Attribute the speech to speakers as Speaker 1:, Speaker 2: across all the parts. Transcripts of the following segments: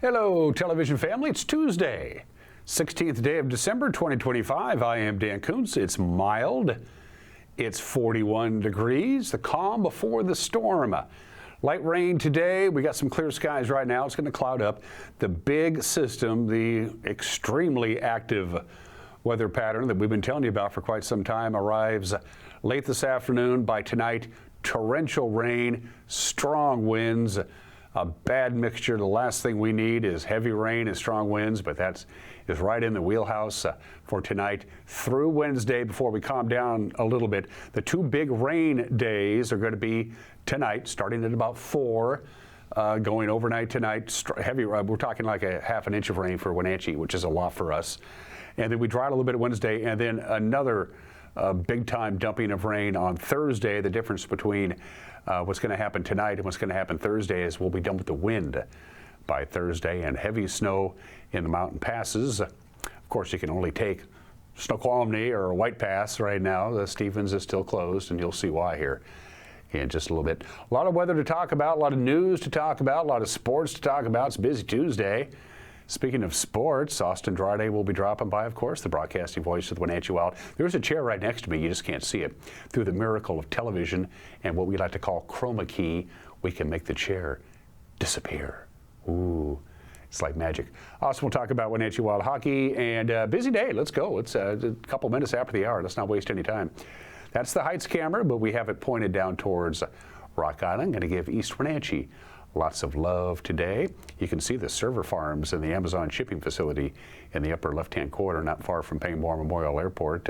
Speaker 1: Hello, television family. It's Tuesday, 16th day of December, 2025. I am Dan Kuntz. It's mild. It's 41 degrees, the calm before the storm. Light rain today. We got some clear skies right now. It's going to cloud up. The big system, the extremely active weather pattern that we've been telling you about for quite some time, arrives late this afternoon. By tonight, torrential rain, strong winds, a bad mixture. The last thing we need is heavy rain and strong winds, but that is right in the wheelhouse for tonight through Wednesday before we calm down a little bit. The two big rain days are going to be tonight, starting at about 4, going overnight tonight. Heavy, we're talking like a half an inch of rain for Wenatchee, which is a lot for us. And then we dry out a little bit Wednesday, and then another big-time dumping of rain on Thursday. The difference between what's going to happen tonight and what's going to happen Thursday is we'll be done with the wind by Thursday, and heavy snow in the mountain passes. Of course, you can only take Snoqualmie or White Pass right now. The Stevens is still closed, and you'll see why here in just a little bit. A lot of weather to talk about, a lot of news to talk about, a lot of sports to talk about. It's a busy Tuesday. Speaking of sports, Austin Draude will be dropping by, of course, the broadcasting voice of the Wenatchee Wild. There's a chair right next to me. You just can't see it. Through the miracle of television and what we like to call chroma key, we can make the chair disappear. Ooh, it's like magic. Austin will talk about Wenatchee Wild hockey, and busy day. Let's go. It's a couple minutes after the hour. Let's not waste any time. That's the Heights camera, but we have it pointed down towards Rock Island. Going to give East Wenatchee lots of love today. You can see the server farms in the Amazon shipping facility in the upper left-hand corner, not far from Pangmore Memorial Airport.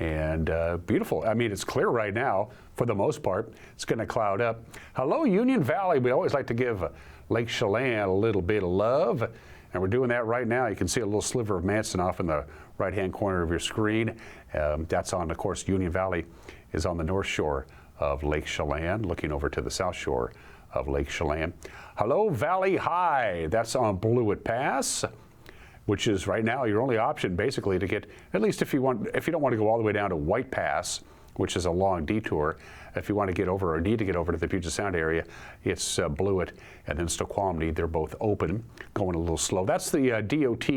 Speaker 1: And beautiful. I mean, it's clear right now for the most part. It's going to cloud up. Hello, Union Valley. We always like to give Lake Chelan a little bit of love, and we're doing that right now. You can see a little sliver of Manson off in the right-hand corner of your screen. That's on, of course, Union Valley is on the north shore of Lake Chelan, looking over to the south shore of Lake Chelan. Hello, Valley High. That's on Blewett Pass, which is right now your only option basically to get, at least if you don't want to go all the way down to White Pass, which is a long detour. If you want to get over or need to get over to the Puget Sound area, it's Blewett and then Snoqualmie. They're both open, going a little slow. That's the DOT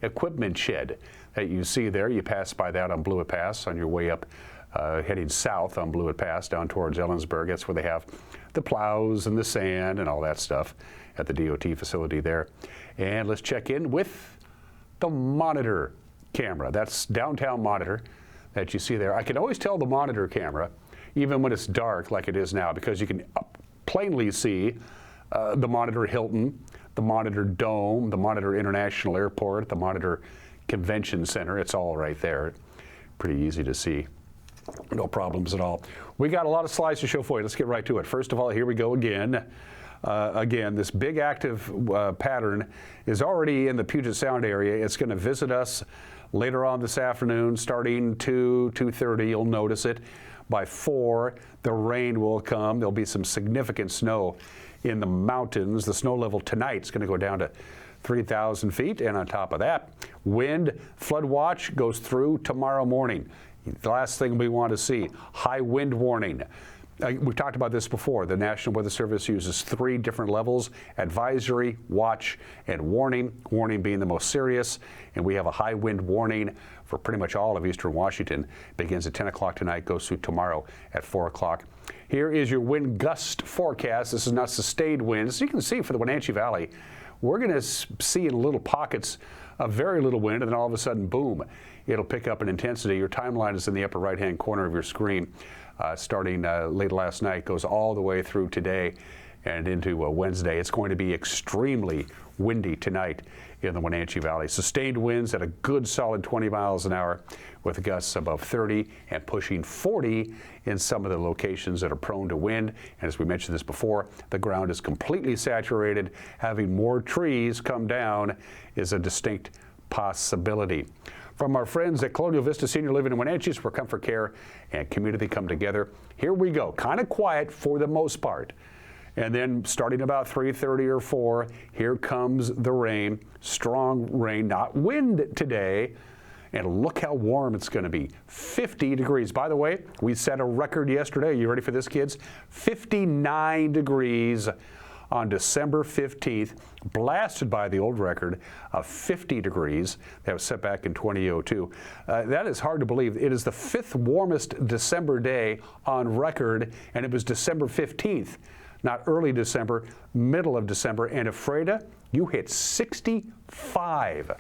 Speaker 1: equipment shed that you see there. You pass by that on Blewett Pass on your way up, heading south on Blewett Pass down towards Ellensburg. That's where they have the plows and the sand and all that stuff at the DOT facility there. And let's check in with the monitor camera. That's downtown monitor that you see there. I can always tell the monitor camera, even when it's dark like it is now, because you can plainly see the Monitor Hilton, the Monitor Dome, the Monitor International Airport, the Monitor Convention Center. It's all right there. Pretty easy to see. No problems at all. We got a lot of slides to show for you. Let's get right to it. First of all, here we go again. Again, this big active pattern is already in the Puget Sound area. It's going to visit us later on this afternoon, starting 2:30. You'll notice it. By 4, the rain will come. There'll be some significant snow in the mountains. The snow level tonight is going to go down to 3,000 feet. And on top of that, wind flood watch goes through tomorrow morning. The last thing we want to see, high wind warning. We've talked about this before. The National Weather Service uses 3 different levels: advisory, watch, and warning. Warning being the most serious. And we have a high wind warning for pretty much all of eastern Washington. Begins at 10 o'clock tonight, goes through tomorrow at 4 o'clock. Here is your wind gust forecast. This is not sustained winds. You can see for the Wenatchee Valley, we're going to see in little pockets of very little wind, and then all of a sudden, boom, it'll pick up in intensity. Your timeline is in the upper right-hand corner of your screen. Starting late last night, goes all the way through today and into Wednesday. It's going to be extremely windy tonight in the Wenatchee Valley. Sustained winds at a good solid 20 miles an hour with gusts above 30 and pushing 40 in some of the locations that are prone to wind. And as we mentioned this before, the ground is completely saturated. Having more trees come down is a distinct possibility. From our friends at Colonial Vista Senior Living in Wenatchee, where comfort care and community come together. Here we go. Kind of quiet for the most part. And then starting about 3:30 or 4, here comes the rain. Strong rain, not wind today. And look how warm it's going to be. 50 degrees. By the way, we set a record yesterday. You ready for this, kids? 59 degrees on December 15th, blasted by the old record of 50 degrees that was set back in 2002. That is hard to believe. It is the 5th warmest December day on record, and it was December 15th, not early December, middle of December. And Ephrata, you hit 65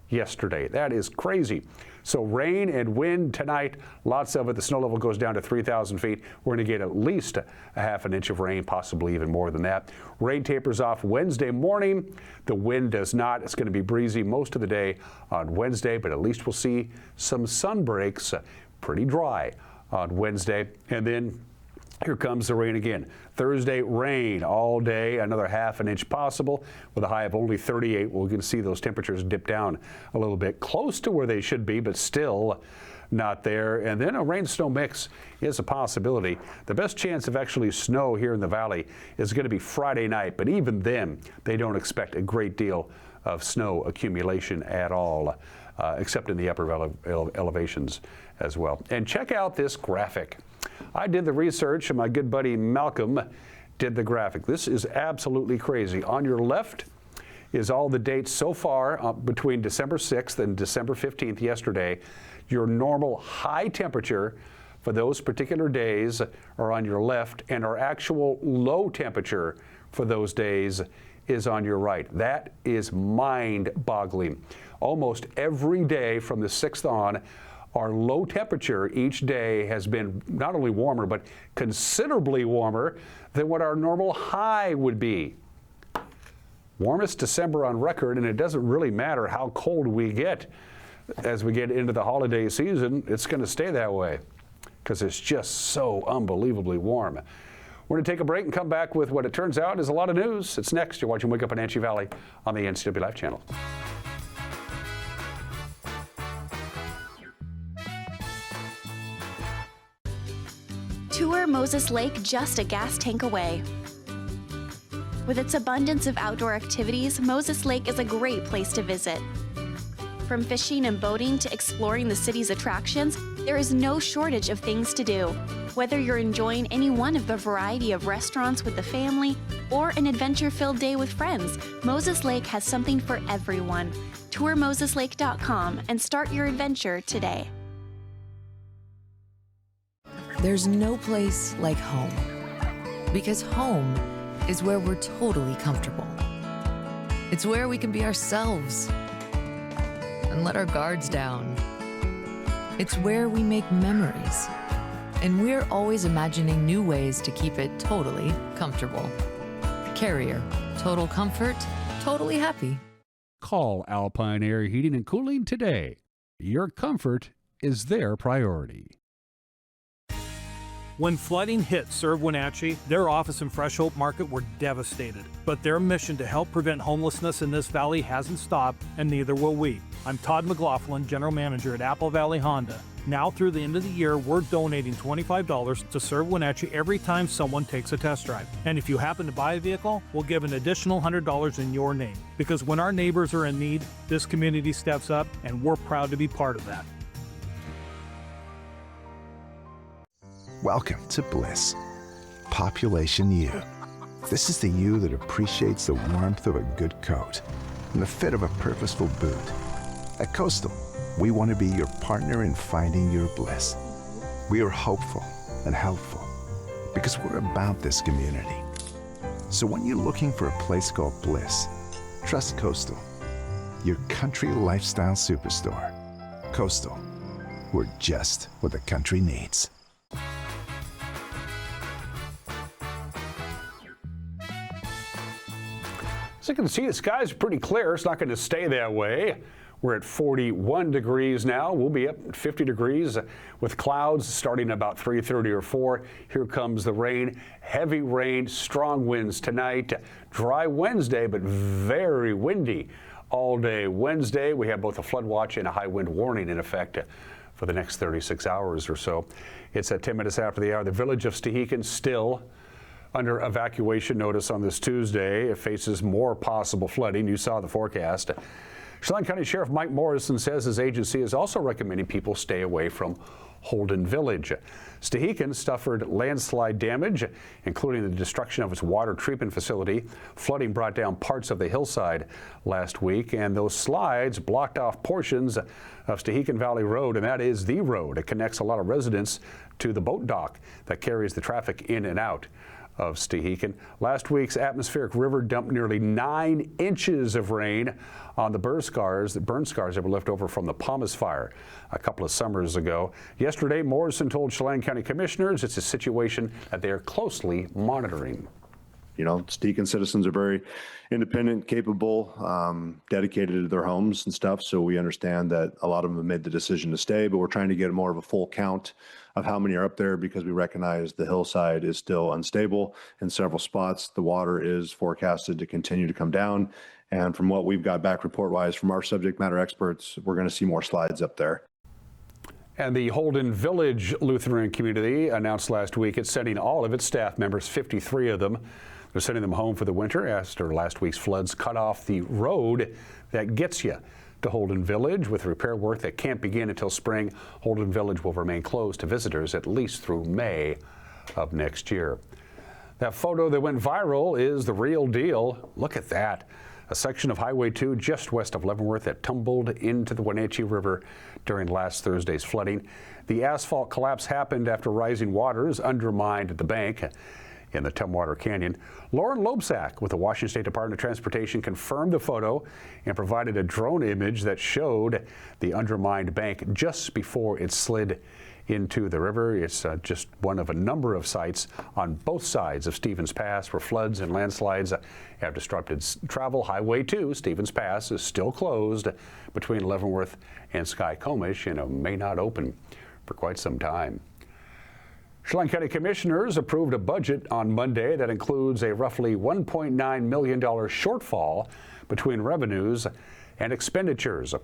Speaker 1: yesterday. That is crazy. So rain and wind tonight, lots of it. The snow level goes down to 3,000 feet. We're going to get at least a half an inch of rain, possibly even more than that. Rain tapers off Wednesday morning. The wind does not. It's going to be breezy most of the day on Wednesday, but at least we'll see some sun breaks. Pretty dry on Wednesday. And then here comes the rain again. Thursday, rain all day, another half an inch possible with a high of only 38. We're going to see those temperatures dip down a little bit, close to where they should be, but still not there. And then a rain-snow mix is a possibility. The best chance of actually snow here in the valley is going to be Friday night, but even then, they don't expect a great deal of snow accumulation at all, except in the upper elevations as well. And check out this graphic. I did the research, and my good buddy Malcolm did the graphic. This is absolutely crazy. On your left is all the dates so far between December 6th and December 15th yesterday. Your normal high temperature for those particular days are on your left, and our actual low temperature for those days is on your right. That is mind-boggling. Almost every day from the 6th on, our low temperature each day has been not only warmer, but considerably warmer than what our normal high would be. Warmest December on record, and it doesn't really matter how cold we get as we get into the holiday season. It's going to stay that way because it's just so unbelievably warm. We're going to take a break and come back with what it turns out is a lot of news. It's next. You're watching Wake Up Wenatchee Valley on the NCW Live channel.
Speaker 2: Tour Moses Lake just a gas tank away. With its abundance of outdoor activities, Moses Lake is a great place to visit. From fishing and boating to exploring the city's attractions, there is no shortage of things to do. Whether you're enjoying any one of the variety of restaurants with the family or an adventure-filled day with friends, Moses Lake has something for everyone. Tour moseslake.com and start your adventure today.
Speaker 3: There's no place like home, because home is where we're totally comfortable. It's where we can be ourselves and let our guards down. It's where we make memories, and we're always imagining new ways to keep it totally comfortable. Carrier, total comfort, totally happy.
Speaker 1: Call Alpine Air Heating and Cooling today. Your comfort is their priority.
Speaker 4: When flooding hit Serve Wenatchee, their office in Fresh Hope Market were devastated. But their mission to help prevent homelessness in this valley hasn't stopped, and neither will we. I'm Todd McLaughlin, General Manager at Apple Valley Honda. Now through the end of the year, we're donating $25 to Serve Wenatchee every time someone takes a test drive. And if you happen to buy a vehicle, we'll give an additional $100 in your name. Because when our neighbors are in need, this community steps up, and we're proud to be part of that.
Speaker 5: Welcome to Bliss. Population U. This is the you that appreciates the warmth of a good coat and the fit of a purposeful boot. At Coastal, we want to be your partner in finding your bliss. We are hopeful and helpful because we're about this community. So when you're looking for a place called Bliss, trust Coastal, your country lifestyle superstore. Coastal, we're just what the country needs.
Speaker 1: As you can see, the skies are pretty clear. It's not going to stay that way. We're at 41 degrees now. We'll be up at 50 degrees with clouds starting about 3:30 or 4. Here comes the rain. Heavy rain, strong winds tonight. Dry Wednesday, but very windy all day Wednesday. We have both a flood watch and a high wind warning in effect for the next 36 hours or so. It's at 10 minutes after the hour. The village of Stehekin still under evacuation notice on this Tuesday. It faces more possible flooding. You saw the forecast. Chelan County Sheriff Mike Morrison says his agency is also recommending people stay away from Holden Village. Stehekin suffered landslide damage, including the destruction of its water treatment facility. Flooding brought down parts of the hillside last week, and those slides blocked off portions of Stehekin Valley Road, and that is the road. It connects a lot of residents to the boat dock that carries the traffic in and out of Stehekin. Last week's atmospheric river dumped nearly 9 inches of rain on the burn scars that were left over from the Palmas fire a couple of summers ago. Yesterday, Morrison told Chelan County commissioners it's a situation that they are closely monitoring.
Speaker 6: You know, Stehekin citizens are very independent, capable, dedicated to their homes and stuff. So we understand that a lot of them have made the decision to stay, but we're trying to get more of a full count of how many are up there because we recognize the hillside is still unstable in several spots. The water is forecasted to continue to come down. And from what we've got back report-wise from our subject matter experts, we're going to see more slides up there.
Speaker 1: And the Holden Village Lutheran community announced last week it's sending all of its staff members, 53 of them. They're sending them home for the winter after last week's floods cut off the road that gets you to Holden Village. With repair work that can't begin until spring, Holden Village will remain closed to visitors at least through May of next year. That photo that went viral is the real deal. Look at that. A section of Highway 2 just west of Leavenworth that tumbled into the Wenatchee River during last Thursday's flooding. The asphalt collapse happened after rising waters undermined the bank in the Tumwater Canyon. Lauren Loebsack with the Washington State Department of Transportation confirmed the photo and provided a drone image that showed the undermined bank just before it slid into the river. It's just one of a number of sites on both sides of Stevens Pass where floods and landslides have disrupted travel. Highway 2, Stevens Pass, is still closed between Leavenworth and Skykomish and may not open for quite some time. Chelan County Commissioners approved a budget on Monday that includes a roughly $1.9 million shortfall between revenues and expenditures.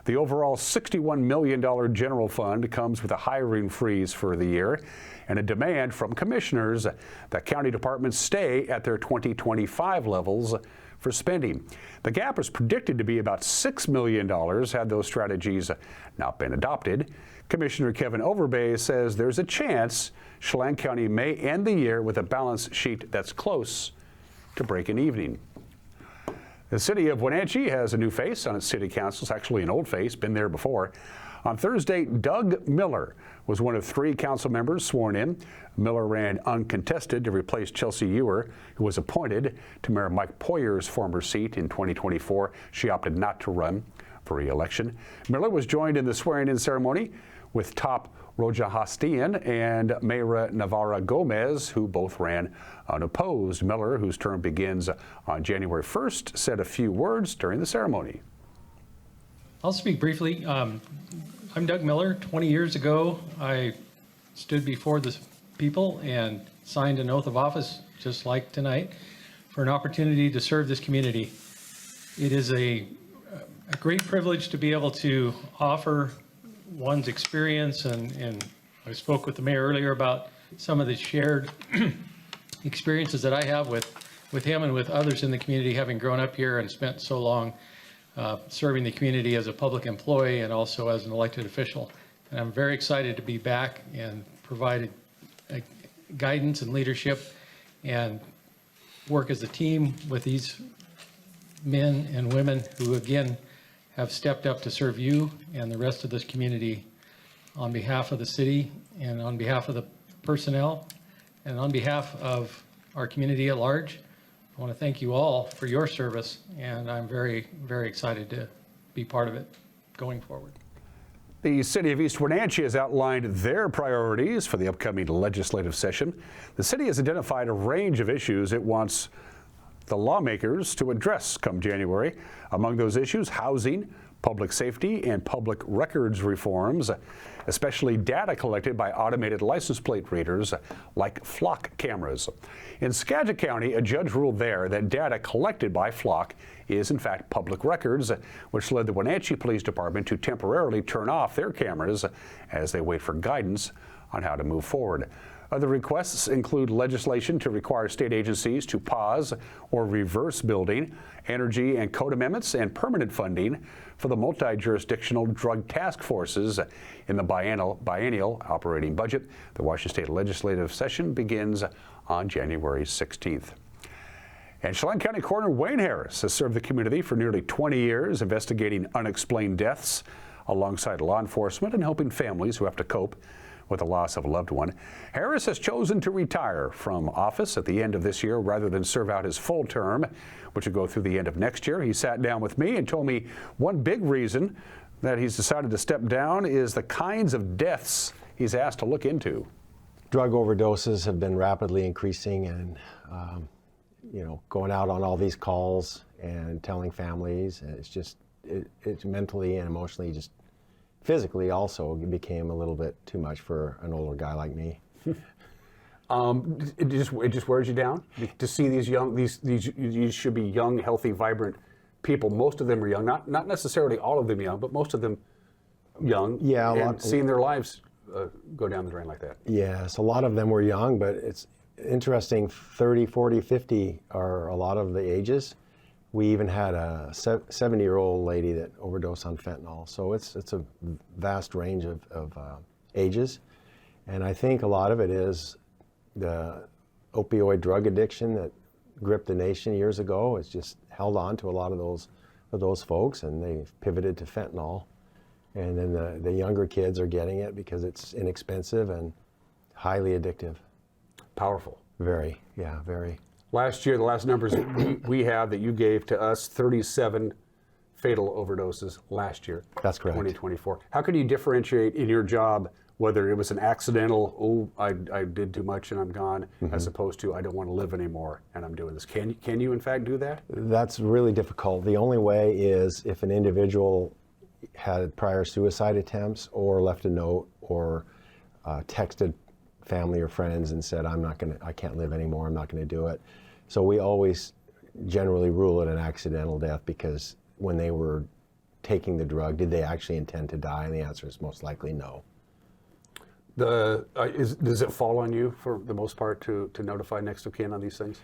Speaker 1: The overall $61 million general fund comes with a hiring freeze for the year and a demand from commissioners that county departments stay at their 2025 levels for spending. The gap is predicted to be about $6 million had those strategies not been adopted. Commissioner Kevin Overbay says there's a chance Chelan County may end the year with a balance sheet that's close to breaking even. The city of Wenatchee has a new face on its city council. It's actually an old face, been there before. On Thursday, Doug Miller was one of 3 council members sworn in. Miller ran uncontested to replace Chelsea Ewer, who was appointed to Mayor Mike Poyer's former seat in 2024. She opted not to run for re-election. Miller was joined in the swearing-in ceremony with top Roja Hastian and Mayra Navarra Gomez, who both ran unopposed. Miller, whose term begins on January 1st, said a few words during the ceremony.
Speaker 7: I'll speak briefly. I'm Doug Miller. 20 years ago, I stood before the people and signed an oath of office, just like tonight, for an opportunity to serve this community. It is a great privilege to be able to offer one's experience, and I spoke with the mayor earlier about some of the shared experiences that I have with him and with others in the community, having grown up here and spent so long serving the community as a public employee and also as an elected official. And I'm very excited to be back and provide guidance and leadership and work as a team with these men and women who, again, have stepped up to serve you and the rest of this community on behalf of the city and on behalf of the personnel and on behalf of our community at large. I want to thank you all for your service, and I'm very, very excited to be part of it going forward.
Speaker 1: The city of East Wenatchee has outlined their priorities for the upcoming legislative session. The city has identified a range of issues it wants the lawmakers to address come January. Among those issues, housing, public safety, and public records reforms, especially data collected by automated license plate readers like flock cameras. In Skagit County, a judge ruled there that data collected by flock is in fact public records, which led the Wenatchee Police Department to temporarily turn off their cameras as they wait for guidance on how to move forward. Other requests include legislation to require state agencies to pause or reverse building, energy and code amendments, and permanent funding for the multi-jurisdictional drug task forces in the biennial operating budget. The Washington State Legislative session begins on January 16th. And Chelan County Coroner Wayne Harris has served the community for nearly 20 years investigating unexplained deaths alongside law enforcement and helping families who have to cope with the loss of a loved one. Harris has chosen to retire from office at the end of this year rather than serve out his full term, which will go through the end of next year. He sat down with me and told me one big reason that he's decided to step down is the kinds of deaths he's asked to look into.
Speaker 8: Drug overdoses have been rapidly increasing, and going out on all these calls and telling families, and it's mentally and emotionally, just physically also, it became a little bit too much for an older guy like me.
Speaker 1: It just wears you down to see these should be young, healthy, vibrant people. Most of them are young, not necessarily all of them young, but most of them young.
Speaker 8: Yeah,
Speaker 1: and seeing their lives go down the drain like that.
Speaker 8: Yes, a lot of them were young, but it's interesting. 30, 40, 50 are a lot of the ages. We even had a 70-year-old lady that overdosed on fentanyl. So it's a vast range of ages. And I think a lot of it is the opioid drug addiction that gripped the nation years ago. It's just held on to a lot of those folks, and they pivoted to fentanyl. And then the younger kids are getting it because it's inexpensive and highly addictive.
Speaker 1: Powerful.
Speaker 8: Very, yeah, very.
Speaker 1: Last year, the last numbers we have that you gave to us, 37 fatal overdoses last year.
Speaker 8: That's correct.
Speaker 1: 2024. How can you differentiate in your job whether it was an accidental, I did too much and I'm gone, as opposed to I don't want to live anymore and I'm doing this? Can you in fact do that?
Speaker 8: That's really difficult. The only way is if an individual had prior suicide attempts or left a note or texted family or friends and said, I can't live anymore, I'm not going to do it. So we always generally rule it an accidental death, because when they were taking the drug, did they actually intend to die? And the answer is most likely no.
Speaker 1: Does it fall on you for the most part to notify next of kin on these things?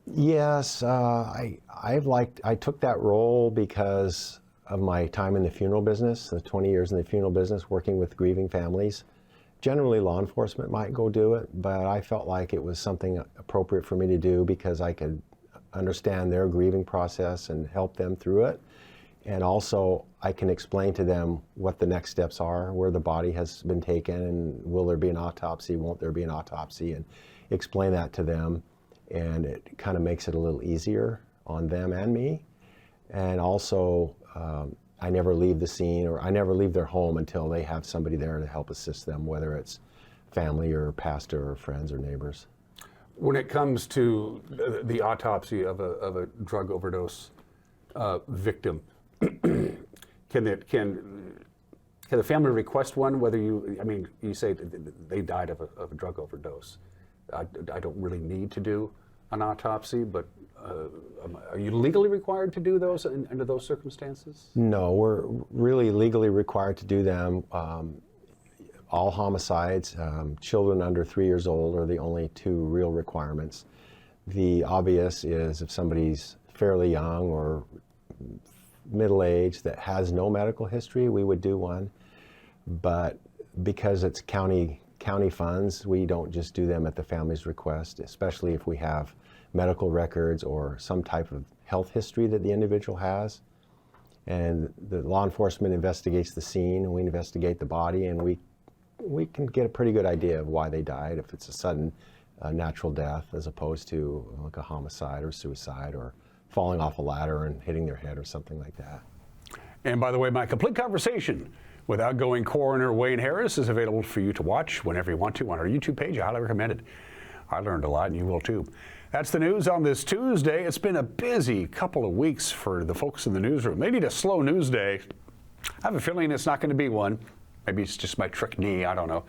Speaker 8: Yes, I took that role because of my time in the funeral business, the 20 years in the funeral business, working with grieving families. Generally, law enforcement might go do it, but I felt like it was something appropriate for me to do because I could understand their grieving process and help them through it. And also, I can explain to them what the next steps are, where the body has been taken, and will there be an autopsy, won't there be an autopsy, and explain that to them. And it kind of makes it a little easier on them and me. And also, I never leave the scene, or I never leave their home until they have somebody there to help assist them, whether it's family or pastor or friends or neighbors.
Speaker 1: When it comes to the autopsy of a drug overdose victim, can the family request one? Whether you say they died of a drug overdose. I don't really need to do an autopsy, but are you legally required to do those under those circumstances?
Speaker 8: No, we're really legally required to do them. All homicides, children under 3 years old are the only two real requirements. The obvious is if somebody's fairly young or middle-aged that has no medical history, we would do one. But because it's county funds, we don't just do them at the family's request, especially if we have medical records or some type of health history that the individual has. And the law enforcement investigates the scene, and we investigate the body, and we can get a pretty good idea of why they died, if it's a sudden natural death as opposed to like a homicide or suicide or falling off a ladder and hitting their head or something like that.
Speaker 1: And by the way, my complete conversation with outgoing coroner Wayne Harris is available for you to watch whenever you want to on our YouTube page. I highly recommend it. I learned a lot, and you will too. That's the news on this Tuesday. It's been a busy couple of weeks for the folks in the newsroom. They need a slow news day. I have a feeling it's not going to be one. Maybe it's just my trick knee, I don't know.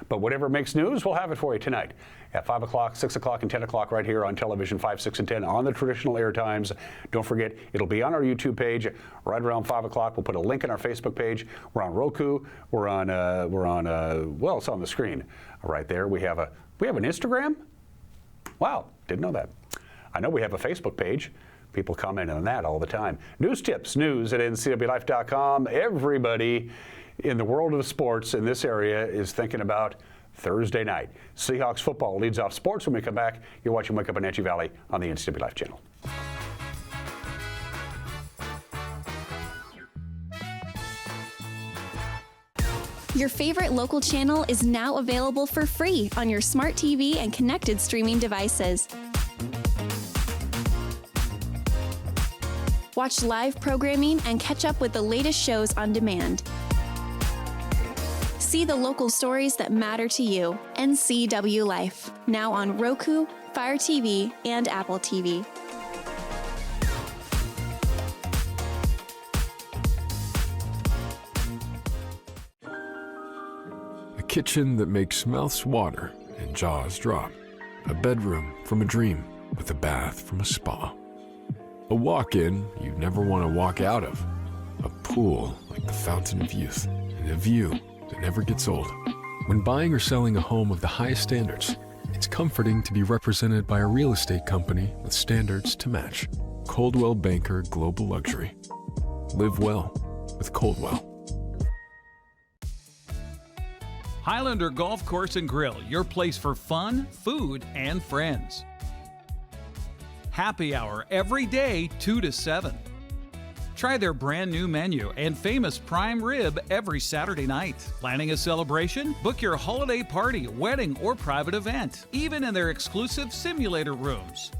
Speaker 1: But whatever makes news, we'll have it for you tonight at 5 o'clock, 6 o'clock, and 10 o'clock right here on television, 5, 6, and 10 on the traditional air times. Don't forget, it'll be on our YouTube page right around 5 o'clock. We'll put a link in our Facebook page. We're on Roku. We're on, it's on the screen right there. We have a We have an Instagram? Wow, didn't know that. I know we have a Facebook page. People comment on that all the time. News tips, news at ncwlife.com. Everybody in the world of sports in this area is thinking about Thursday night. Seahawks football leads off sports. When we come back, you're watching Wake Up Wenatchee Valley on the NCW Life channel.
Speaker 2: Your favorite local channel is now available for free on your smart TV and connected streaming devices. Watch live programming and catch up with the latest shows on demand. See the local stories that matter to you. NCW Life, now on Roku, Fire TV, and Apple TV.
Speaker 9: A kitchen that makes mouths water and jaws drop. A bedroom from a dream with a bath from a spa. A walk-in you never want to walk out of. A pool like the fountain of youth. And a view that never gets old. When buying or selling a home of the highest standards, it's comforting to be represented by a real estate company with standards to match. Coldwell Banker Global Luxury. Live well with Coldwell.
Speaker 10: Highlander Golf Course and Grill, your place for fun, food, and friends. Happy hour every day, 2 to 7. Try their brand new menu and famous prime rib every Saturday night. Planning a celebration? Book your holiday party, wedding, or private event, even in their exclusive simulator rooms.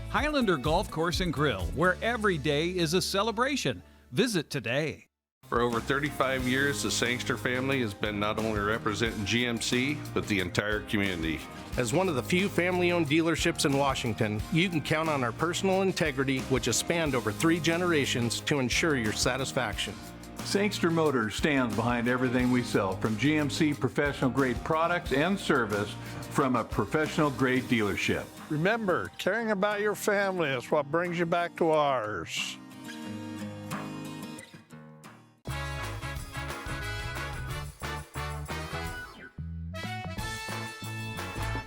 Speaker 10: Highlander Golf Course and Grill, where every day is a celebration. Visit today.
Speaker 11: For over 35 years, the Sangster family has been not only representing GMC, but the entire community.
Speaker 12: As one of the few family-owned dealerships in Washington, you can count on our personal integrity, which has spanned over 3 generations, to ensure your satisfaction.
Speaker 13: Sangster Motors stands behind everything we sell, from GMC professional-grade products and service from a professional-grade dealership.
Speaker 14: Remember, caring about your family is what brings you back to ours.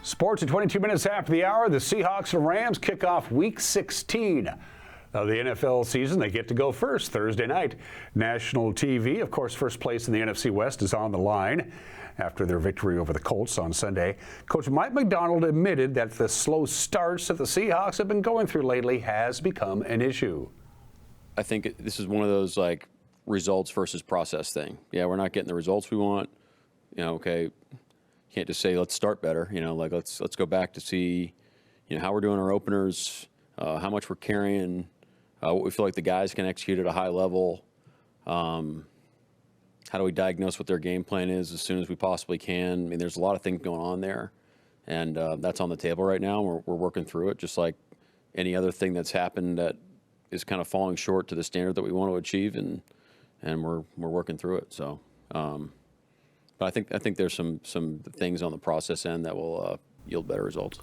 Speaker 1: Sports at 22 minutes after the hour. The Seahawks and Rams kick off Week 16 of the NFL season. They get to go first Thursday night. National TV, of course, first place in the NFC West is on the line after their victory over the Colts on Sunday. Coach Mike Macdonald admitted that the slow starts that the Seahawks have been going through lately has become an issue.
Speaker 15: I think this is one of those like results versus process thing. Yeah, we're not getting the results we want. Okay. Can't just say let's start better, like let's go back to see, how we're doing our openers, how much we're carrying, what we feel like the guys can execute at a high level. How do we diagnose what their game plan is as soon as we possibly can? I mean, there's a lot of things going on there, and that's on the table right now. We're working through it, just like any other thing that's happened that is kind of falling short to the standard that we want to achieve, and we're working through it. So. But I think there's some things on the process end that will yield better results.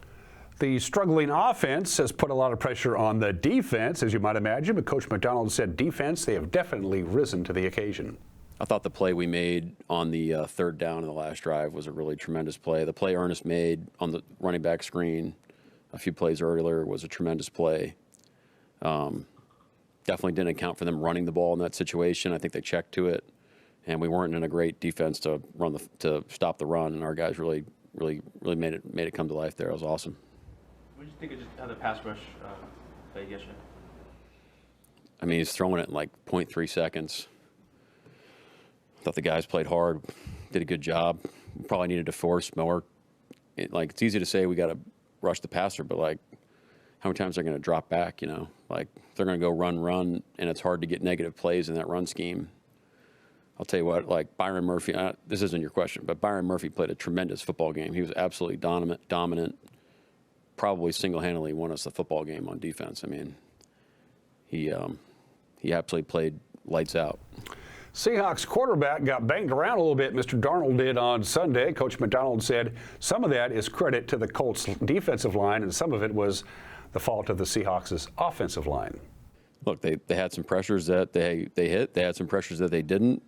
Speaker 1: The struggling offense has put a lot of pressure on the defense, as you might imagine, but Coach Macdonald said defense, they have definitely risen to the occasion.
Speaker 15: I thought the play we made on the third down in the last drive was a really tremendous play. The play Ernest made on the running back screen a few plays earlier was a tremendous play. Definitely didn't account for them running the ball in that situation. I think they checked to it. And we weren't in a great defense to stop the run, and our guys really made it come to life there. It was awesome.
Speaker 16: What did you think of just how the pass rush played yesterday?
Speaker 15: I mean, he's throwing it in like 0.3 seconds. I thought the guys played hard, did a good job. Probably needed to force more. It's easy to say we got to rush the passer, but how many times they're going to drop back? They're going to go run, and it's hard to get negative plays in that run scheme. I'll tell you what, Byron Murphy, this isn't your question, but Byron Murphy played a tremendous football game. He was absolutely dominant, probably single-handedly won us the football game on defense. I mean, he absolutely played lights out.
Speaker 1: Seahawks quarterback got banged around a little bit. Mr. Darnold did on Sunday. Coach Macdonald said some of that is credit to the Colts defensive line, and some of it was the fault of the Seahawks' offensive line.
Speaker 15: Look, they had some pressures that they hit. They had some pressures that they didn't.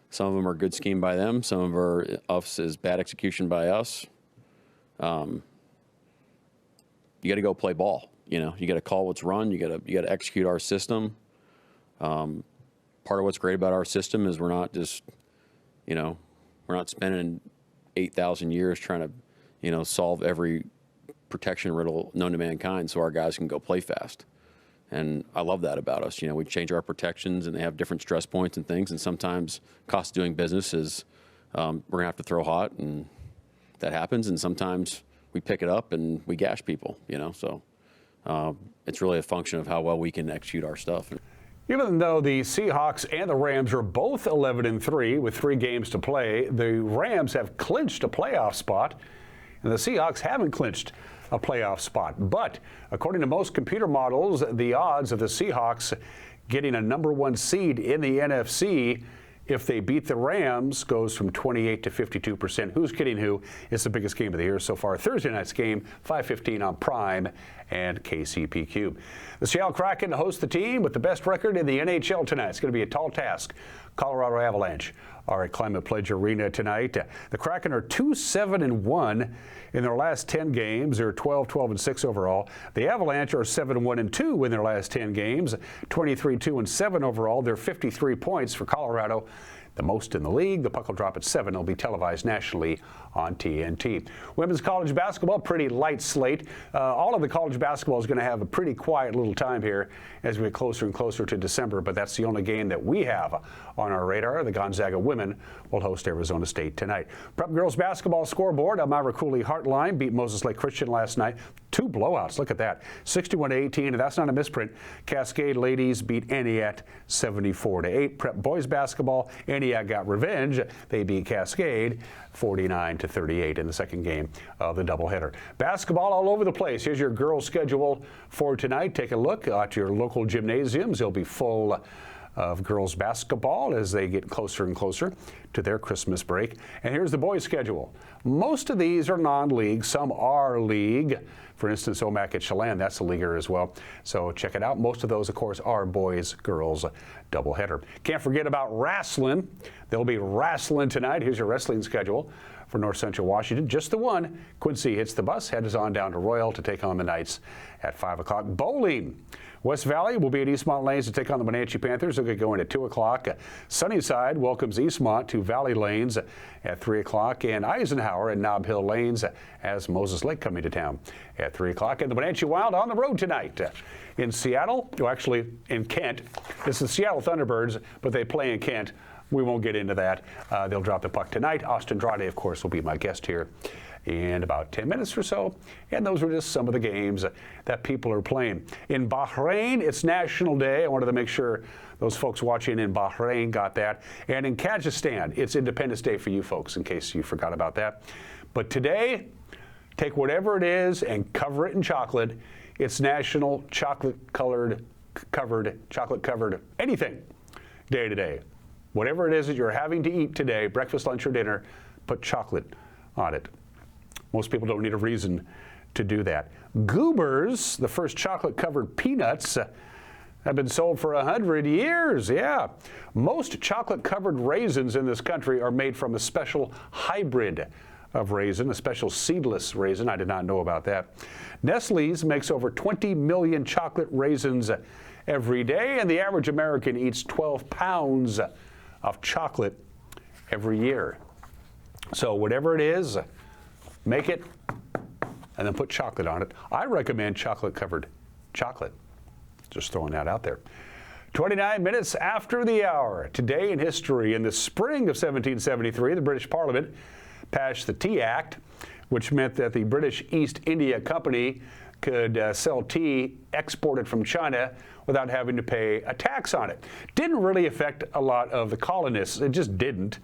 Speaker 15: Some of them are good scheme by them. Some of us is bad execution by us. You got to go play ball. You know, you got to call what's run. You got to execute our system. Part of what's great about our system is we're not just, you know, we're not spending 8,000 years trying to, you know, solve every protection riddle known to mankind so our guys can go play fast. And I love that about us. You know, we change our protections and they have different stress points and things. And sometimes cost of doing business is we're going to have to throw hot, and that happens. And sometimes we pick it up and we gash people, you know. So it's really a function of how well we can execute our stuff.
Speaker 1: Even though the Seahawks and the Rams are both 11-3 with 3 games to play, the Rams have clinched a playoff spot, and the Seahawks haven't clinched a playoff spot. But according to most computer models, the odds of the Seahawks getting a #1 seed in the NFC if they beat the Rams goes from 28 to 52%. Who's kidding who? It's the biggest game of the year so far. Thursday night's game, 5:15 on Prime and KCPQ. The Seattle Kraken host the team with the best record in the NHL tonight. It's going to be a tall task. Colorado Avalanche are at Climate Pledge Arena tonight. The Kraken are 2-7-1 in their last 10 games. They're 12-12-6 overall. The Avalanche are 7-1-2 in their last 10 games, 23-2-7 overall. They're 53 points for Colorado, the most in the league. The puck will drop at 7. It'll be televised nationally on TNT. Women's college basketball, pretty light slate. All of the college basketball is going to have a pretty quiet little time here as we get closer and closer to December, but that's the only game that we have on our radar. The Gonzaga women will host Arizona State tonight. Prep girls basketball scoreboard. Elmira Cooley Heartline beat Moses Lake Christian last night. 2 blowouts. Look at that. 61-18, and that's not a misprint. Cascade ladies beat Aniak 74-8. Prep boys basketball. Aniak got revenge. They beat Cascade 49-38 in the second game of the doubleheader. Basketball all over the place. Here's your girls' schedule for tonight. Take a look at your local gymnasiums. They'll be full of girls basketball as they get closer and closer to their Christmas break. And here's the boys' schedule. Most of these are non-league. Some are league. For instance, Omak at Chelan, that's a leaguer as well. So check it out. Most of those, of course, are boys, girls doubleheader. Can't forget about wrestling. There'll be wrestling tonight. Here's your wrestling schedule for North Central Washington. Just the one. Quincy hits the bus, heads on down to Royal to take on the Knights at 5 o'clock. Bowling. West Valley will be at Eastmont Lanes to take on the Wenatchee Panthers. They'll get going at 2 o'clock. Sunnyside welcomes Eastmont to Valley Lanes at 3 o'clock. And Eisenhower at Nob Hill Lanes as Moses Lake coming to town at 3 o'clock. And the Wenatchee Wild on the road tonight in Seattle. Well, actually, in Kent. It's the Seattle Thunderbirds, but they play in Kent. We won't get into that. They'll drop the puck tonight. Austin Draude, of course, will be my guest here in about 10 minutes or so. And those are just some of the games that people are playing. In Bahrain, it's National Day. I wanted to make sure those folks watching in Bahrain got that. And in Kazakhstan, it's Independence Day for you folks, in case you forgot about that. But today, take whatever it is and cover it in chocolate. It's National Chocolate-Covered Anything Day today. Whatever it is that you're having to eat today, breakfast, lunch, or dinner, put chocolate on it. Most people don't need a reason to do that. Goobers, the first chocolate-covered peanuts, have been sold for 100 years. Yeah. Most chocolate-covered raisins in this country are made from a special hybrid of raisin, a special seedless raisin. I did not know about that. Nestle's makes over 20 million chocolate raisins every day, and the average American eats 12 pounds of chocolate every year. So whatever it is, make it and then put chocolate on it. I recommend chocolate-covered chocolate. Just throwing that out there. 29 minutes after the hour. Today in history, in the spring of 1773, the British Parliament passed the Tea Act, which meant that the British East India Company could sell tea exported from China without having to pay a tax on it. Didn't really affect a lot of the colonists. It just didn't.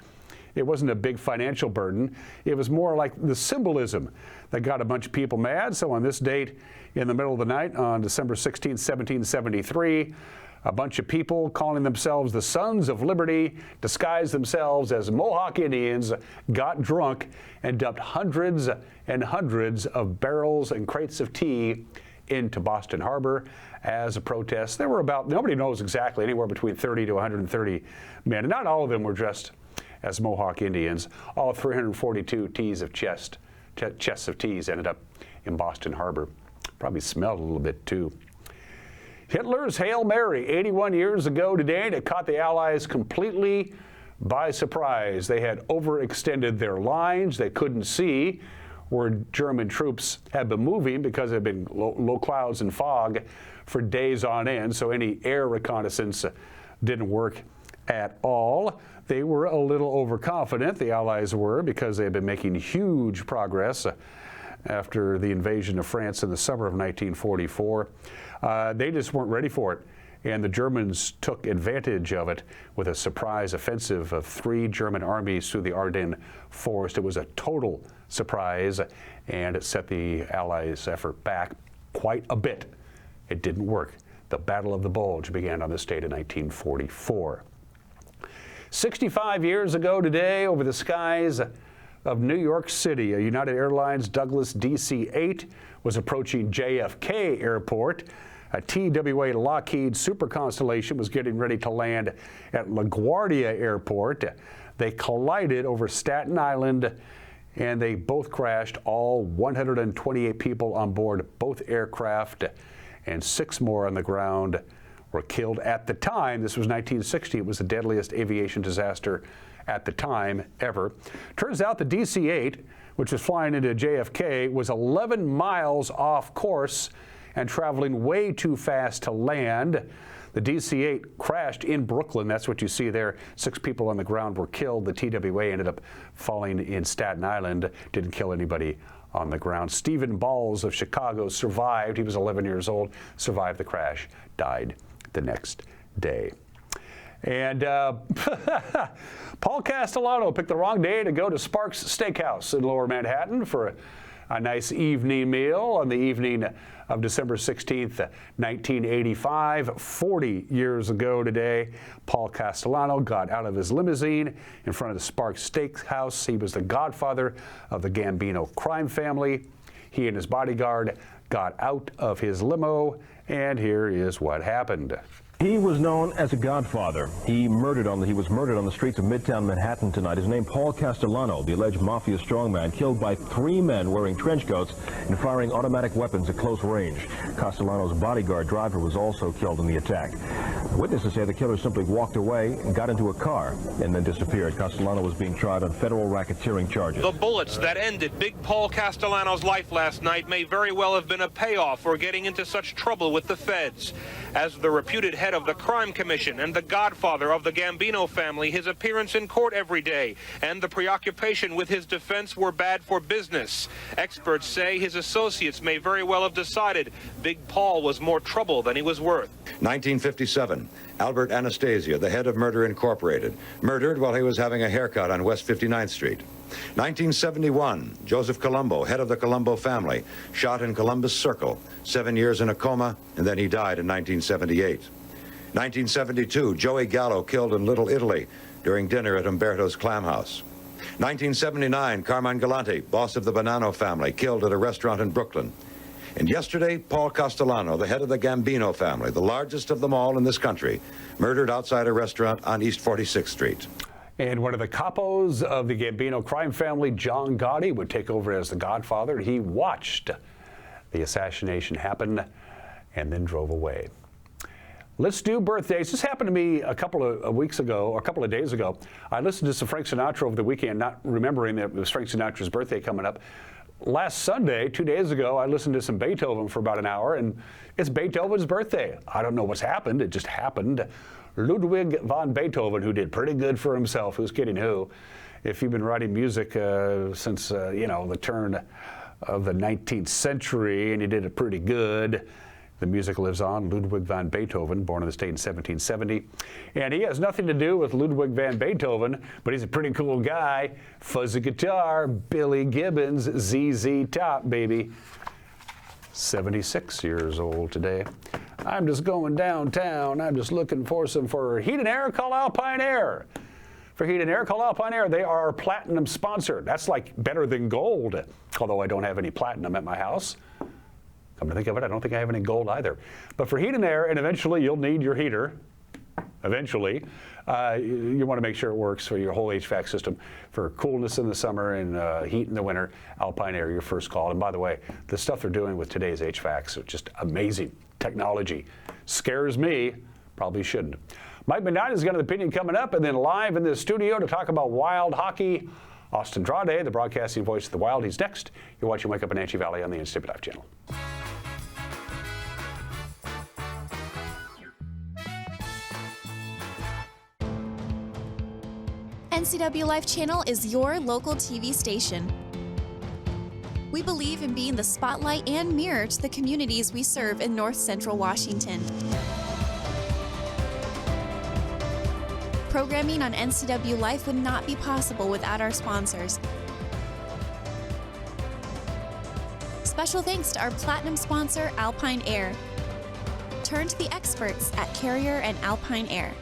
Speaker 1: It wasn't a big financial burden. It was more like the symbolism that got a bunch of people mad. So on this date, in the middle of the night, on December 16, 1773, a bunch of people calling themselves the Sons of Liberty disguised themselves as Mohawk Indians, got drunk, and dumped hundreds and hundreds of barrels and crates of tea into Boston Harbor as a protest. There were about, nobody knows exactly, anywhere between 30 to 130 men. And not all of them were dressed as Mohawk Indians. All 342 chests of teas ended up in Boston Harbor. Probably smelled a little bit too. Hitler's Hail Mary 81 years ago today that caught the Allies completely by surprise. They had overextended their lines. They couldn't see where German troops had been moving because there had been low clouds and fog for days on end, so any air reconnaissance didn't work at all. They were a little overconfident, the Allies were, because they had been making huge progress after the invasion of France in the summer of 1944. They just weren't ready for it, and the Germans took advantage of it with a surprise offensive of 3 German armies through the Ardennes forest. It was a total surprise, and it set the Allies' effort back quite a bit. It didn't work. The Battle of the Bulge began on this date in 1944. 65 years ago today, over the skies of New York City, a United Airlines Douglas DC-8 was approaching JFK Airport. A TWA Lockheed Super Constellation was getting ready to land at LaGuardia Airport. They collided over Staten Island, and they both crashed. All 128 people on board both aircraft and 6 more on the ground were killed at the time. This was 1960. It was the deadliest aviation disaster at the time ever. Turns out the DC-8, which was flying into JFK, was 11 miles off course and traveling way too fast to land. The DC-8 crashed in Brooklyn. That's what you see there. 6 people on the ground were killed. The TWA ended up falling in Staten Island. Didn't kill anybody on the ground. Stephen Balls of Chicago survived. He was 11 years old, survived the crash, died the next day. And Paul Castellano picked the wrong day to go to Sparks Steakhouse in Lower Manhattan for a nice evening meal on the evening of December 16th, 1985. 40 years ago today, Paul Castellano got out of his limousine in front of the Sparks Steakhouse. He was the godfather of the Gambino crime family. He and his bodyguard got out of his limo, and here is what happened.
Speaker 17: He was known as a godfather. He was murdered on the streets of Midtown Manhattan tonight. His name, Paul Castellano, the alleged mafia strongman, killed by 3 men wearing trench coats and firing automatic weapons at close range. Castellano's bodyguard driver was also killed in the attack. Witnesses say the killer simply walked away and got into a car and then disappeared. Castellano was being tried on federal racketeering charges.
Speaker 18: The bullets that ended Big Paul Castellano's life last night may very well have been a payoff for getting into such trouble with the feds. As the reputed head of the Crime Commission and the godfather of the Gambino family, his appearance in court every day and the preoccupation with his defense were bad for business. Experts say his associates may very well have decided Big Paul was more trouble than he was worth.
Speaker 19: 1957, Albert Anastasia, the head of Murder Incorporated, murdered while he was having a haircut on West 59th Street. 1971, Joseph Colombo, head of the Colombo family, shot in Columbus Circle, 7 years in a coma, and then he died in 1978. 1972, Joey Gallo killed in Little Italy during dinner at Umberto's Clam House. 1979, Carmine Galante, boss of the Bonanno family, killed at a restaurant in Brooklyn. And yesterday, Paul Castellano, the head of the Gambino family, the largest of them all in this country, murdered outside a restaurant on East 46th Street.
Speaker 1: And one of the capos of the Gambino crime family, John Gotti, would take over as the godfather. He watched the assassination happen and then drove away. Let's do birthdays. This happened to me a couple of weeks ago, or a couple of days ago. I listened to some Frank Sinatra over the weekend, not remembering that it was Frank Sinatra's birthday coming up. Last Sunday, 2 days ago, I listened to some Beethoven for about an hour, and it's Beethoven's birthday. I don't know what's happened. It just happened. Ludwig van Beethoven, who did pretty good for himself. Who's kidding who? If you've been writing music since, the turn of the 19th century, and you did it pretty good, the music lives on. Ludwig van Beethoven, born in the state in 1770. And he has nothing to do with Ludwig van Beethoven, but he's a pretty cool guy. Fuzzy guitar, Billy Gibbons, ZZ Top, baby. 76 years old today. I'm just going downtown. I'm just looking for Heat and Air, call Alpine Air. For Heat and Air, call Alpine Air. They are platinum sponsored. That's like better than gold, although I don't have any platinum at my house. Come to think of it, I don't think I have any gold either. But for Heat and Air, and eventually you'll need your heater. eventually. You want to make sure it works for your whole HVAC system for coolness in the summer and heat in the winter. Alpine Air, your first call. And by the way, the stuff they're doing with today's HVACs are just amazing technology. Scares me, probably shouldn't. Mike McKnight's got an opinion coming up, and then live in the studio to talk about Wild hockey, Austin Draude, the broadcasting voice of the Wild. He's next. You're watching Wake Up Wenatchee Valley on the NCW Life channel.
Speaker 2: NCW Life Channel is your local TV station. We believe in being the spotlight and mirror to the communities we serve in North Central Washington. Programming on NCW Life would not be possible without our sponsors. Special thanks to our platinum sponsor, Alpine Air. Turn to the experts at Carrier and Alpine Air.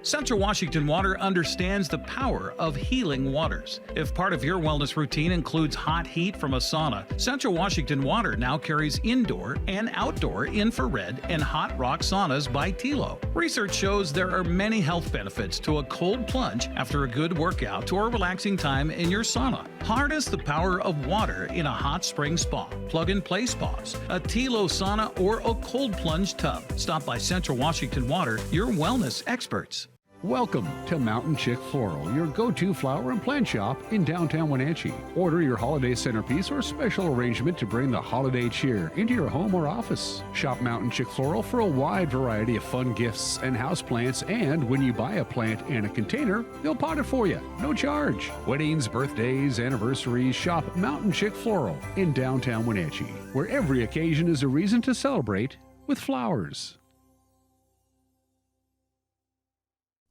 Speaker 10: Central Washington Water understands the power of healing waters. If part of your wellness routine includes hot heat from a sauna, Central Washington Water now carries indoor and outdoor infrared and hot rock saunas by Tilo. Research shows there are many health benefits to a cold plunge after a good workout or relaxing time in your sauna. Harness the power of water in a hot spring spa, plug-and-play spas, a Tilo sauna, or a cold plunge tub. Stop by Central Washington Water, your wellness experts.
Speaker 1: Welcome to Mountain Chick Floral, your go-to flower and plant shop in downtown Wenatchee. Order your holiday centerpiece or special arrangement to bring the holiday cheer into your home or office. Shop Mountain Chick Floral for a wide variety of fun gifts and houseplants, and when you buy a plant and a container, they'll pot it for you, no charge. Weddings, birthdays, anniversaries, shop Mountain Chick Floral in downtown Wenatchee, where every occasion is a reason to celebrate with flowers.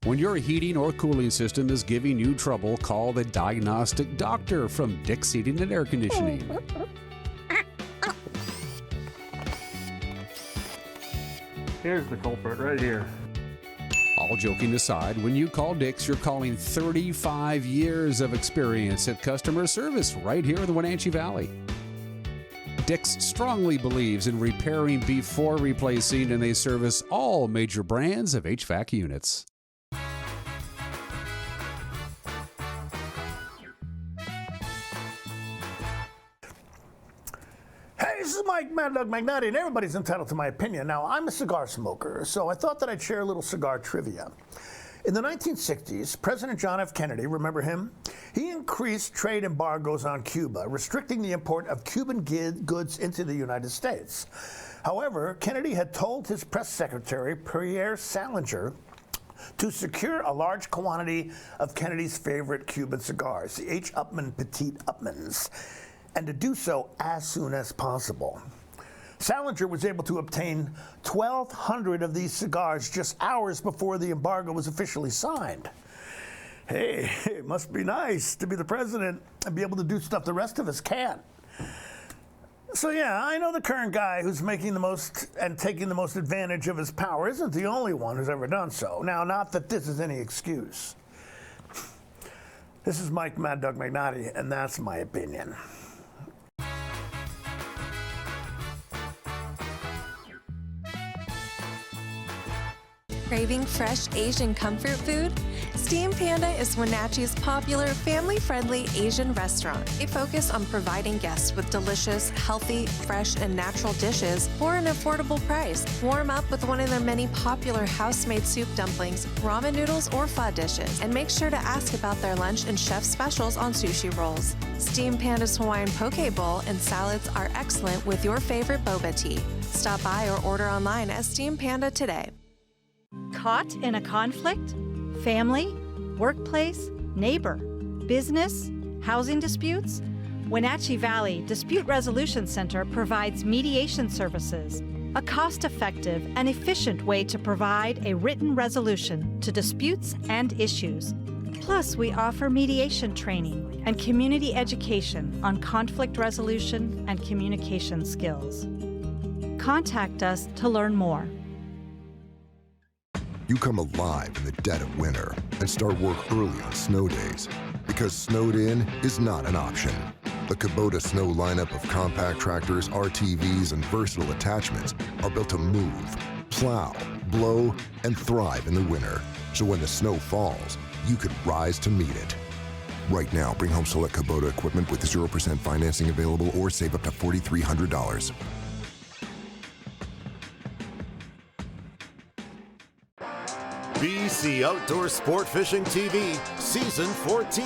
Speaker 1: When your heating or cooling system is giving you trouble, call the diagnostic doctor from Dick's Heating and Air Conditioning.
Speaker 20: Here's the culprit right here.
Speaker 1: All joking aside, when you call Dick's, you're calling 35 years of experience at customer service right here in the Wenatchee Valley. Dick's strongly believes in repairing before replacing, and they service all major brands of HVAC units.
Speaker 21: Hey, this is Mad Dog McNutty, and everybody's entitled to my opinion. Now, I'm a cigar smoker, so I thought that I'd share a little cigar trivia. In the 1960s, President John F. Kennedy, remember him? He increased trade embargoes on Cuba, restricting the import of Cuban goods into the United States. However, Kennedy had told his press secretary, Pierre Salinger, to secure a large quantity of Kennedy's favorite Cuban cigars, the H. Upmann Petite Upmanns, and to do so as soon as possible. Salinger was able to obtain 1,200 of these cigars just hours before the embargo was officially signed. Hey, it must be nice to be the president and be able to do stuff the rest of us can't. So yeah, I know the current guy who's making the most and taking the most advantage of his power isn't the only one who's ever done so. Now, not that this is any excuse. This is Mike Mad Dog McNaughty, and that's my opinion.
Speaker 22: Craving fresh Asian comfort food? Steam Panda is Wenatchee's popular family-friendly Asian restaurant. They focus on providing guests with delicious, healthy, fresh, and natural dishes for an affordable price. Warm up with one of their many popular house-made soup dumplings, ramen noodles, or pho dishes. And make sure to ask about their lunch and chef specials on sushi rolls. Steam Panda's Hawaiian poke bowl and salads are excellent with your favorite boba tea. Stop by or order online at Steam Panda today.
Speaker 23: Caught in a conflict? Family, workplace, neighbor, business, housing disputes? Wenatchee Valley Dispute Resolution Center provides mediation services, a cost-effective and efficient way to provide a written resolution to disputes and issues. Plus, we offer mediation training and community education on conflict resolution and communication skills. Contact us to learn more.
Speaker 24: You come alive in the dead of winter and start work early on snow days, because snowed in is not an option. The Kubota Snow lineup of compact tractors, RTVs, and versatile attachments are built to move, plow, blow, and thrive in the winter. So when the snow falls, you can rise to meet it. Right now, bring home select Kubota equipment with 0% financing available or save up to $4,300.
Speaker 3: BC Outdoor Sport Fishing TV, Season 14.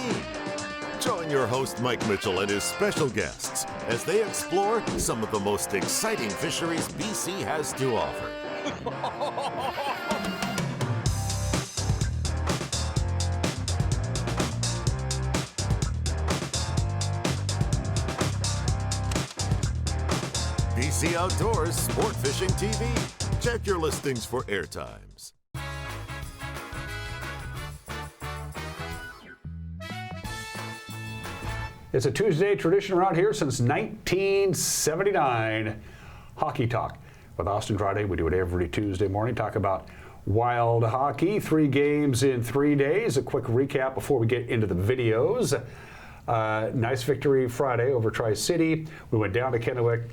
Speaker 3: Join your host Mike Mitchell and his special guests as they explore some of the most exciting fisheries BC has to offer. BC Outdoors Sport Fishing TV. Check your listings for airtimes.
Speaker 1: It's a Tuesday tradition around here since 1979. Hockey Talk with Austin Draude. We do it every Tuesday morning. Talk about Wild hockey. 3 games in 3 days. A quick recap before we get into the videos. Nice victory Friday over Tri-City. We went down to Kennewick.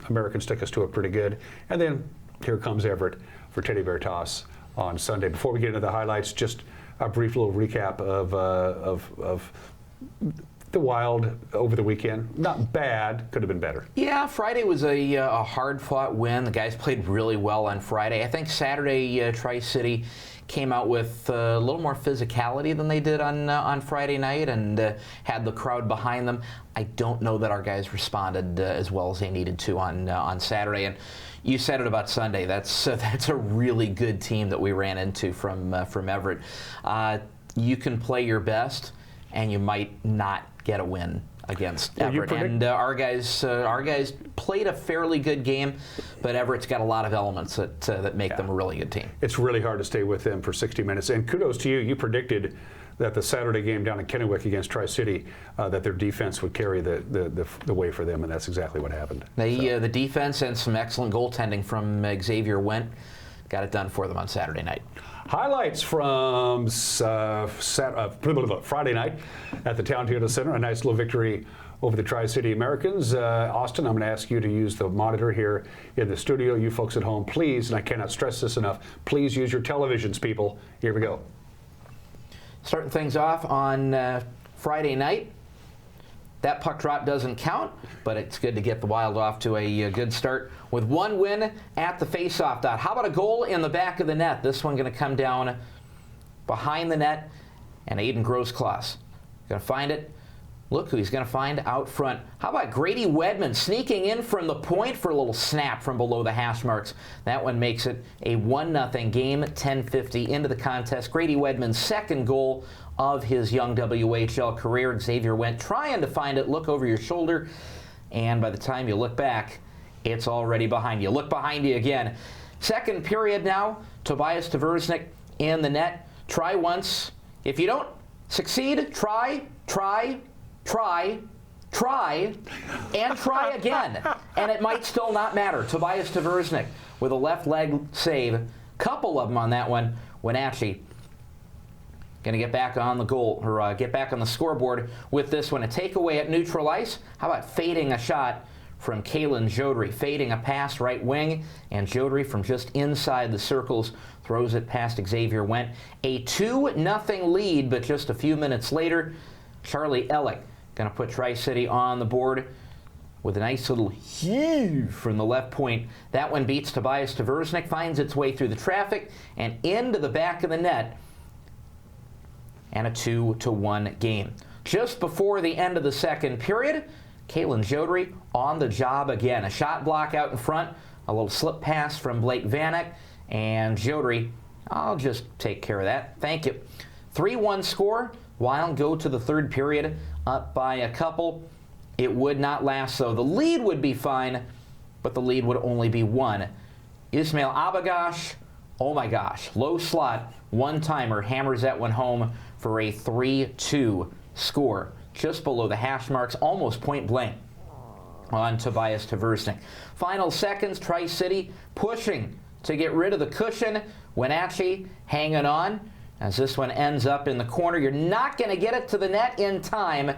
Speaker 1: Americans took us to it pretty good. And then here comes Everett for Teddy Bear Toss on Sunday. Before we get into the highlights, just a brief little recap of the Wild over the weekend. Not bad, could have been better.
Speaker 4: Yeah, Friday was a hard-fought win. The guys played really well on Friday. I think Saturday, Tri-City came out with a little more physicality than they did on Friday night and had the crowd behind them. I don't know that our guys responded as well as they needed to on Saturday. And you said it about Sunday. That's a really good team that we ran into from Everett. You can play your best, and you might not get a win against Everett. And our guys played a fairly good game, but Everett's got a lot of elements that make them a really good team. It's really hard to stay with them for 60 minutes. And kudos to you. You predicted that the Saturday game down in Kennewick against Tri-City, that their defense would carry the way for them, and that's exactly what happened. The defense and some excellent goaltending from Xavier Wendt got it done for them on Saturday night. Highlights from Friday night at the Town Toyota Center. A nice little victory over the Tri-City Americans. Austin, I'm going to ask you to use the monitor here in the studio. You folks at home, please, and I cannot stress this enough, please use your televisions, people. Here we go. Starting things off on Friday night. That puck drop doesn't count, but it's good to get the Wild off to a good start with 1 win at the faceoff dot. How about a goal in the back of the net? This one going to come down behind the net, and Aiden Grosskloss going to find it. Look who he's going to find out front. How about Grady Wedman sneaking in from the point for a little snap from below the hash marks. That one makes it a 1-0 game, 10:50 into the contest. Grady Wedman's second goal of his young WHL career. Xavier Wendt trying to find it. Look over your shoulder, and by the time you look back, it's already behind you. Look behind you again. Second period now. Tobias Tversnick in the net. Try once. If you don't succeed, try, and try again. And it might still not matter. Tobias Tversnick with a left leg save. Couple of them on that one. Wenatchee going to get back on the goal, or get back on the scoreboard with this one. A takeaway at neutral ice. How about fading a shot from Kalen Jodry? Fading a pass right wing, and Jodry from just inside the circles throws it past Xavier Wendt. A 2-0 lead, but just a few minutes later, Charlie Ellick going to put Tri-City on the board with a nice little heave from the left point. That one beats Tobias Tversnick, finds its way through the traffic and into the back of the net, and a 2-1 game. Just before the end of the second period, Kalen Jodry on the job again. A shot block out in front, a little slip pass from Blake Vanek, and Jodry, I'll just take care of that. Thank you. 3-1 score. Wild go to the third period up by a couple. It would not last, though. The lead would be fine, but the lead would only be 1. Ismail Abagash, oh my gosh, low slot, one-timer, hammers that one home for a 3-2 score. Just below the hash marks, almost point blank on Tobias Tversnick. Final seconds, Tri-City pushing to get rid of the cushion. Wenatchee hanging on as this one ends up in the corner. You're not going to get it to the net in time.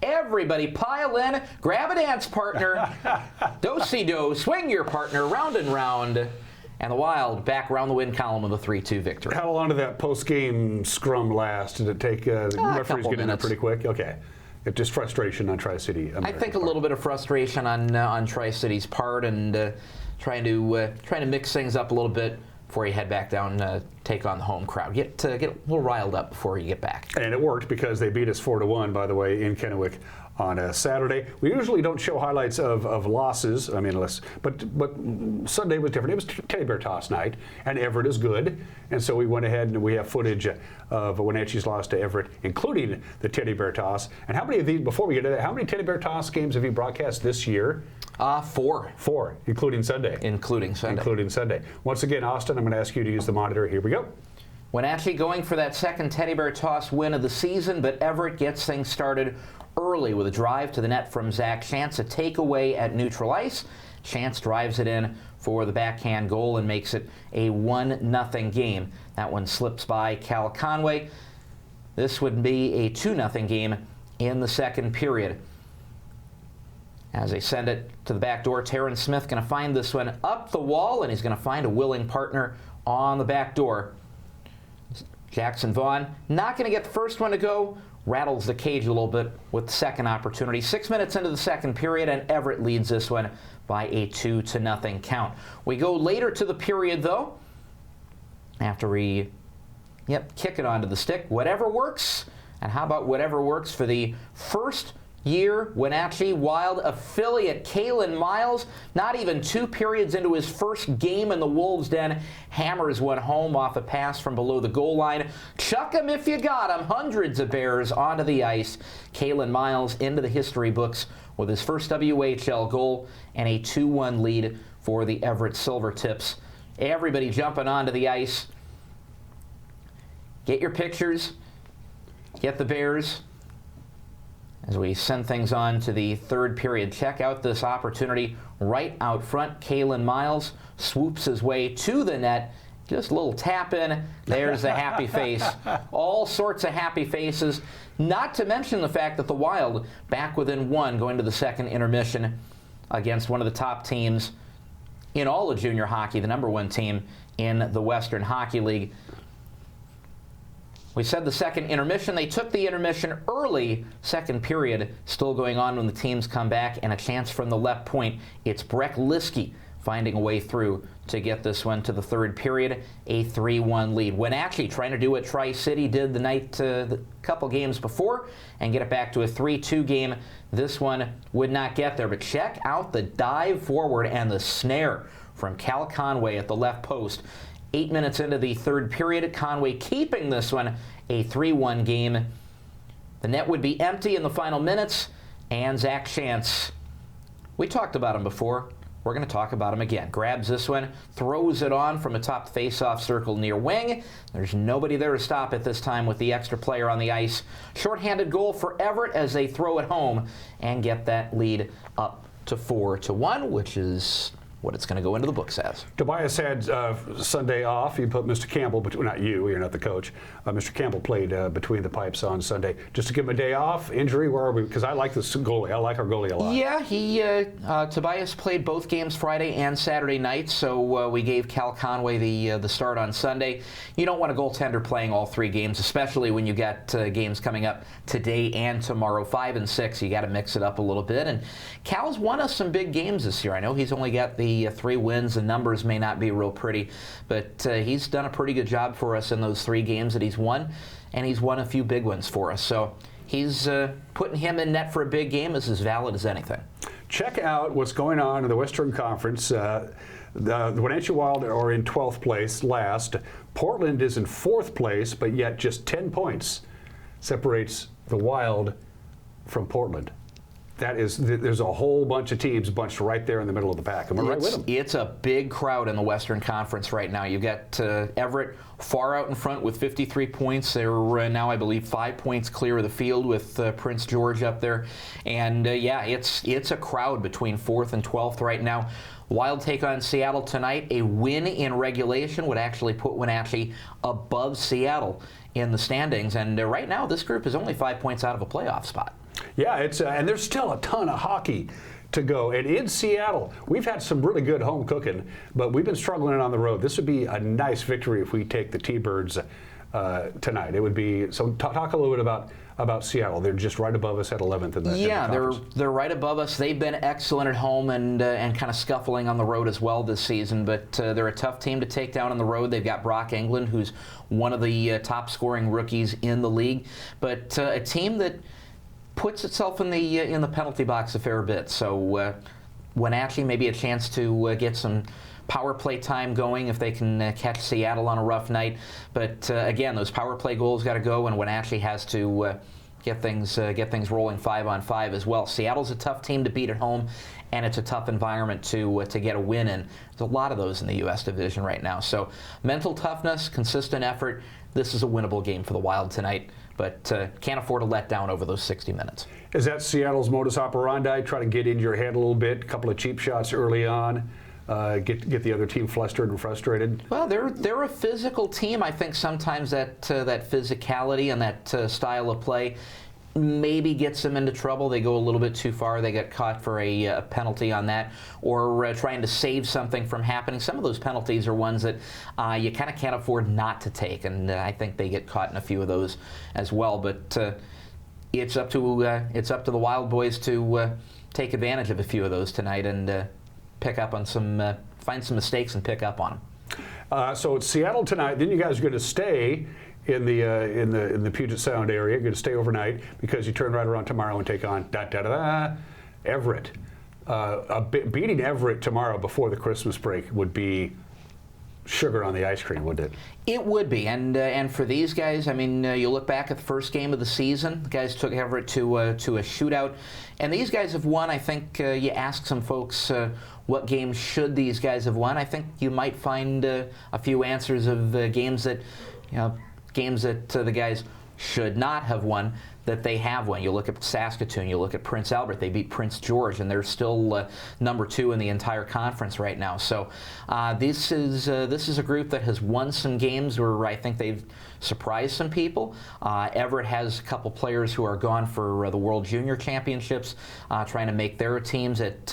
Speaker 4: Everybody pile in, grab a dance partner, do-si-do, swing your partner round and round, And the Wild back around the win column with a 3-2 victory.
Speaker 1: How long did that post-game scrum last? Did it take the referees get in there pretty quick? Okay. It's just frustration on Tri-City.
Speaker 4: I think a little bit of frustration on Tri-City's part, and trying to mix things up a little bit before you head back down, take on the home crowd. Get a little riled up before you get back.
Speaker 1: And it worked because they beat us 4-1, by the way, in Kennewick on a Saturday. We usually don't show highlights of losses. I mean, but Sunday was different. It was Teddy Bear Toss night, and Everett is good. And so we went ahead and we have footage of Wenatchee's loss to Everett, including the Teddy Bear Toss. And how many of these, before we get to that, how many Teddy Bear Toss games have you broadcast this year?
Speaker 4: 4.
Speaker 1: 4, including Sunday.
Speaker 4: Including Sunday.
Speaker 1: Once again, Austin, I'm going to ask you to use the monitor. Here we go.
Speaker 4: Wenatchee going for that second Teddy Bear Toss win of the season, but Everett gets things started early with a drive to the net from Zach Chance, a takeaway at neutral ice. Chance drives it in for the backhand goal and makes it a 1-0 game. That one slips by Cal Conway. This would be a 2-0 game in the second period. As they send it to the back door, Terrence Smith going to find this one up the wall, and he's going to find a willing partner on the back door. Jackson Vaughn not going to get the first one to go. Rattles the cage a little bit with the second opportunity. 6 minutes into the second period, and Everett leads this one by a 2-0 count. We go later to the period, though, after we kick it onto the stick. Whatever works. And how about whatever works for the first year Wenatchee Wild affiliate Kalen Miles? Not even 2 periods into his first game in the Wolves' Den, hammers one home off a pass from below the goal line. Chuck him if you got him. Hundreds of Bears onto the ice. Kalen Miles into the history books with his first WHL goal and a 2-1 lead for the Everett Silvertips. Everybody jumping onto the ice. Get your pictures. Get the Bears. As we send things on to the third period, check out this opportunity right out front. Kalen Miles swoops his way to the net. Just a little tap in. There's the happy face. All sorts of happy faces. Not to mention the fact that the Wild back within 1 going to the second intermission against one of the top teams in all of junior hockey, the #1 team in the Western Hockey League. We said the second intermission. They took the intermission early. Second period still going on when the teams come back, and a chance from the left point. It's Breck Liskey finding a way through to get this one to the third period, a 3-1 lead. Wenatchee trying to do what Tri-City did the couple games before and get it back to a 3-2 game. This one would not get there, but check out the dive forward and the snare from Cal Conway at the left post. 8 minutes into the third period, Conway keeping this one a 3-1 game. The net would be empty in the final minutes, and Zach Chance, we talked about him before. We're going to talk about him again. Grabs this one, throws it on from atop the face-off circle near wing. There's nobody there to stop it this time with the extra player on the ice. Shorthanded goal for Everett as they throw it home and get that lead up to 4-1, which is what it's going to go into the books as.
Speaker 1: Tobias had Sunday off. You put Mr. Campbell, not you, you're not the coach. Mr. Campbell played between the pipes on Sunday. Just to give him a day off, injury, where are we? Because I like this goalie. I like our goalie a lot.
Speaker 4: Yeah, Tobias played both games Friday and Saturday night, so we gave Cal Conway the start on Sunday. You don't want a goaltender playing all 3 games, especially when you got games coming up today and tomorrow, 5 and 6. You got to mix it up a little bit. And Cal's won us some big games this year. I know he's only got the 3 wins. The numbers may not be real pretty, but he's done a pretty good job for us in those 3 games that he's won, and he's won a few big ones for us. So he's putting him in net for a big game is as valid as anything.
Speaker 1: Check out what's going on in the Western Conference. The Wenatchee Wild are in 12th place last. Portland is in 4th place, but yet just 10 points separates the Wild from Portland. That is, there's a whole bunch of teams bunched right there in the middle of the pack. Am I right with them?
Speaker 4: It's a big crowd in the Western Conference right now. You've got Everett far out in front with 53 points. They're now, I believe, 5 points clear of the field with Prince George up there. And, it's a crowd between 4th and 12th right now. Wild take on Seattle tonight. A win in regulation would actually put Wenatchee above Seattle in the standings. And right now, this group is only 5 points out of a playoff spot.
Speaker 1: Yeah, it's and there's still a ton of hockey to go. And in Seattle, we've had some really good home cooking, but we've been struggling on the road. This would be a nice victory if we take the T-Birds tonight. It would be, so talk a little bit about Seattle. They're just right above us at 11th in the
Speaker 4: Yeah,
Speaker 1: in the
Speaker 4: they're right above us. They've been excellent at home and kind of scuffling on the road as well this season, but they're a tough team to take down on the road. They've got Brock Englund, who's one of the top scoring rookies in the league, but a team that puts itself in the penalty box a fair bit. So Wenatchee maybe a chance to get some power play time going if they can catch Seattle on a rough night. But again, those power play goals got to go, and Wenatchee has to get things rolling 5-on-5 as well. Seattle's a tough team to beat at home, and it's a tough environment to get a win in. There's a lot of those in the U.S. division right now. So mental toughness, consistent effort. This is a winnable game for the Wild tonight, but can't afford to let down over those 60 minutes.
Speaker 1: Is that Seattle's modus operandi? Try to get into your head a little bit, a couple of cheap shots early on. Get the other team flustered and frustrated?
Speaker 4: Well, they're a physical team. I think sometimes that physicality and that style of play maybe gets them into trouble. They go a little bit too far. They get caught for a penalty on that, or trying to save something from happening. Some of those penalties are ones that you kind of can't afford not to take, and I think they get caught in a few of those as well. But it's up to the Wild boys to take advantage of a few of those tonight and pick up on find some mistakes and pick up on them.
Speaker 1: So it's Seattle tonight. Then you guys are going to stay in the Puget Sound area. You're going to stay overnight because you turn right around tomorrow and take on Everett. Beating Everett tomorrow before the Christmas break would be sugar on the ice cream, wouldn't it?
Speaker 4: It would be, and for these guys, I mean, you look back at the first game of the season. The guys took Everett to a shootout, and these guys have won. I think you ask some folks what games should these guys have won. I think you might find a few answers of games that the guys should not have won that they have won. You look at Saskatoon, you look at Prince Albert, they beat Prince George, and they're still number 2 in the entire conference right now. So this is a group that has won some games where I think they've surprised some people. Everett has a couple players who are gone for the World Junior Championships, trying to make their teams at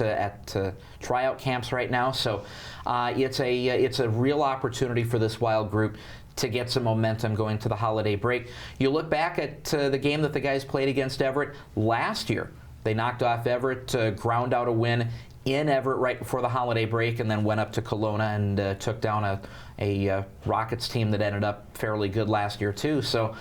Speaker 4: tryout camps right now. So it's a real opportunity for this Wild group to get some momentum going to the holiday break. You look back at the game that the guys played against Everett last year. They knocked off Everett, ground out a win in Everett right before the holiday break, and then went up to Kelowna and took down a Rockets team that ended up fairly good last year too. So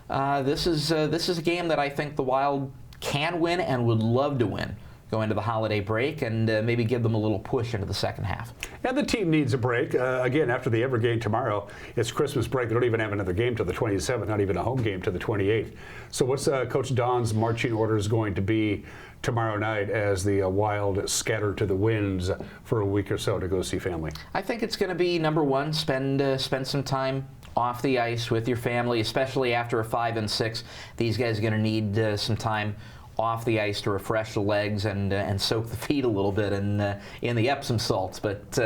Speaker 4: this is a game that I think the Wild can win and would love to win go into the holiday break and maybe give them a little push into the second half.
Speaker 1: And the team needs a break. Again, after the Everett game tomorrow, it's Christmas break. They don't even have another game till the 27th, not even a home game till the 28th. So what's Coach Don's marching orders going to be tomorrow night as the Wild scatter to the winds for a week or so to go see family?
Speaker 4: I think it's going to be, number one, spend some time off the ice with your family, especially after a 5-6. These guys are going to need some time off the ice to refresh the legs and soak the feet a little bit in the Epsom salts. But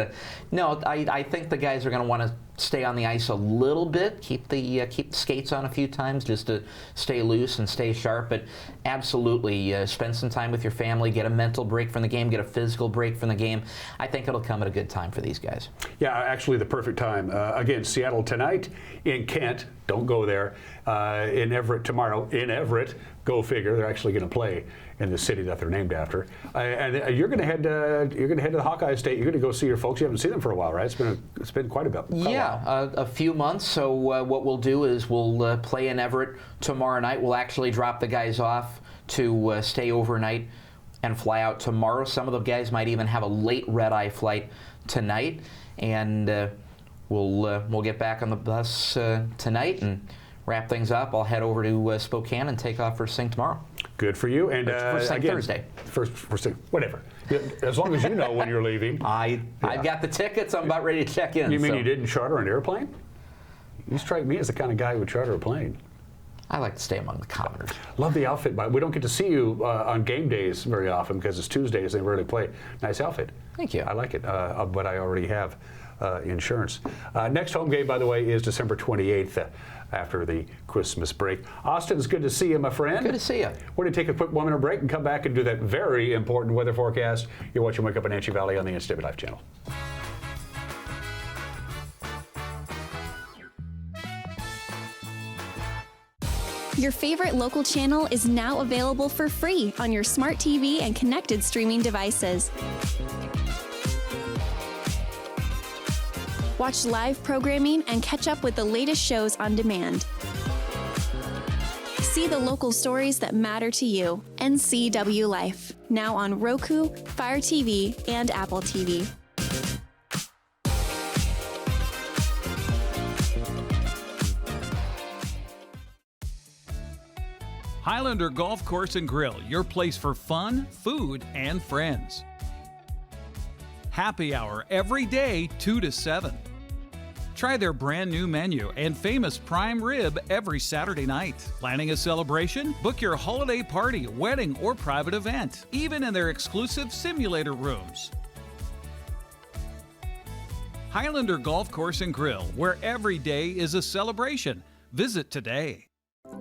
Speaker 4: no, I think the guys are going to want to stay on the ice a little bit, keep the skates on a few times just to stay loose and stay sharp. But absolutely, spend some time with your family, get a mental break from the game, get a physical break from the game. I think it'll come at a good time for these guys.
Speaker 1: Yeah, actually the perfect time. Again, Seattle tonight, in Kent, don't go there. In Everett tomorrow, in Everett, go figure. They're actually going to play in the city that they're named after. And you're going to head to the Hawkeye State. You're going to go see your folks. You haven't seen them for a while, right? It's been quite a bit.
Speaker 4: A few months. So what we'll do is we'll play in Everett tomorrow night. We'll actually drop the guys off to stay overnight and fly out tomorrow. Some of the guys might even have a late red-eye flight tonight, and we'll get back on the bus tonight and wrap things up. I'll head over to Spokane and take off first thing tomorrow.
Speaker 1: Good for you. And
Speaker 4: first thing
Speaker 1: again,
Speaker 4: Thursday.
Speaker 1: First thing, whatever. As long as you know when you're leaving.
Speaker 4: I've got the tickets. I'm about ready to check in.
Speaker 1: You mean you didn't charter an airplane? You strike me as the kind of guy who would charter a plane.
Speaker 4: I like to stay among the commoners.
Speaker 1: Love the outfit, but we don't get to see you on game days very often because it's Tuesdays. They rarely play. Nice outfit.
Speaker 4: Thank you.
Speaker 1: I like it, but I already have insurance. Next home game, by the way, is December 28th after the Christmas break. Austin, it's good to see you, my friend.
Speaker 4: Good to see you.
Speaker 1: We're going to take a quick 1 minute break and come back and do that very important weather forecast. You're watching Wake Up Wenatchee Valley on the NCW Life channel.
Speaker 2: Your favorite local channel is now available for free on your smart TV and connected streaming devices. Watch live programming and catch up with the latest shows on demand. See the local stories that matter to you. NCW Life, now on Roku, Fire TV, and Apple TV.
Speaker 10: Highlander Golf Course and Grill, your place for fun, food, and friends. Happy hour every day, 2 to 7. Try their brand new menu and famous prime rib every Saturday night. Planning a celebration? Book your holiday party, wedding, or private event, even in their exclusive simulator rooms. Highlander Golf Course and Grill, where every day is a celebration. Visit today.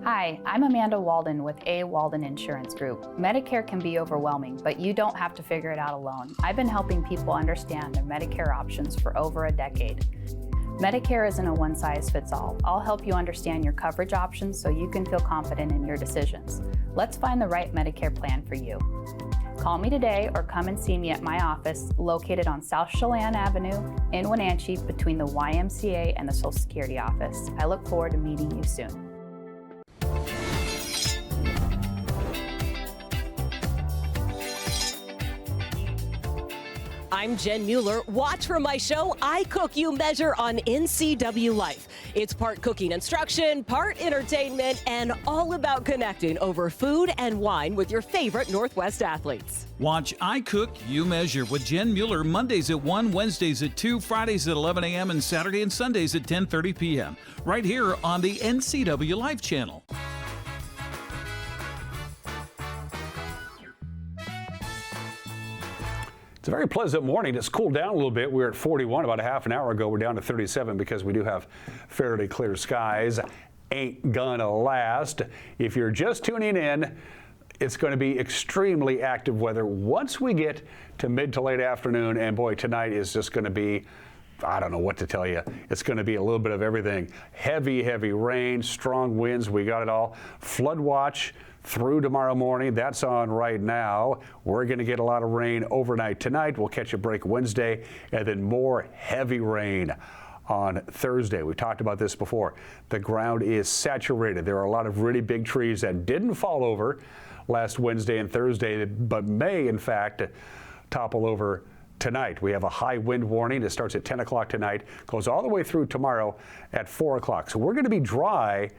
Speaker 5: Hi, I'm Amanda Walden with A. Walden Insurance Group. Medicare can be overwhelming, but you don't have to figure it out alone. I've been helping people understand their Medicare options for over a decade. Medicare isn't a one-size-fits-all. I'll help you understand your coverage options so you can feel confident in your decisions. Let's find the right Medicare plan for you. Call me today or come and see me at my office located on South Chelan Avenue in Wenatchee between the YMCA and the Social Security office. I look forward to meeting you soon.
Speaker 6: I'm Jen Mueller. Watch for my show, I Cook, You Measure on NCW Life. It's part cooking instruction, part entertainment, and all about connecting over food and wine with your favorite Northwest athletes.
Speaker 10: Watch I Cook, You Measure with Jen Mueller Mondays at 1, Wednesdays at 2, Fridays at 11 a.m., and Saturday and Sundays at 10:30 p.m. right here on the NCW Life channel.
Speaker 1: It's a very pleasant morning. It's cooled down a little bit. We were at 41 about a half an hour ago. We're down to 37 because we do have fairly clear skies. Ain't gonna last. If you're just tuning in, it's going to be extremely active weather once we get to mid to late afternoon. And boy, tonight is just going to be, I don't know what to tell you. It's going to be a little bit of everything. Heavy, heavy rain, strong winds. We got it all. Flood watch through tomorrow morning. That's on right now. We're going to get a lot of rain overnight tonight. We'll catch a break Wednesday, and then more heavy rain on Thursday. We talked about this before. The ground is saturated. There are a lot of really big trees that didn't fall over last Wednesday and Thursday, but may, in fact, topple over tonight. We have a high wind warning. It starts at 10 o'clock tonight, goes all the way through tomorrow at 4 o'clock. So we're going to be dry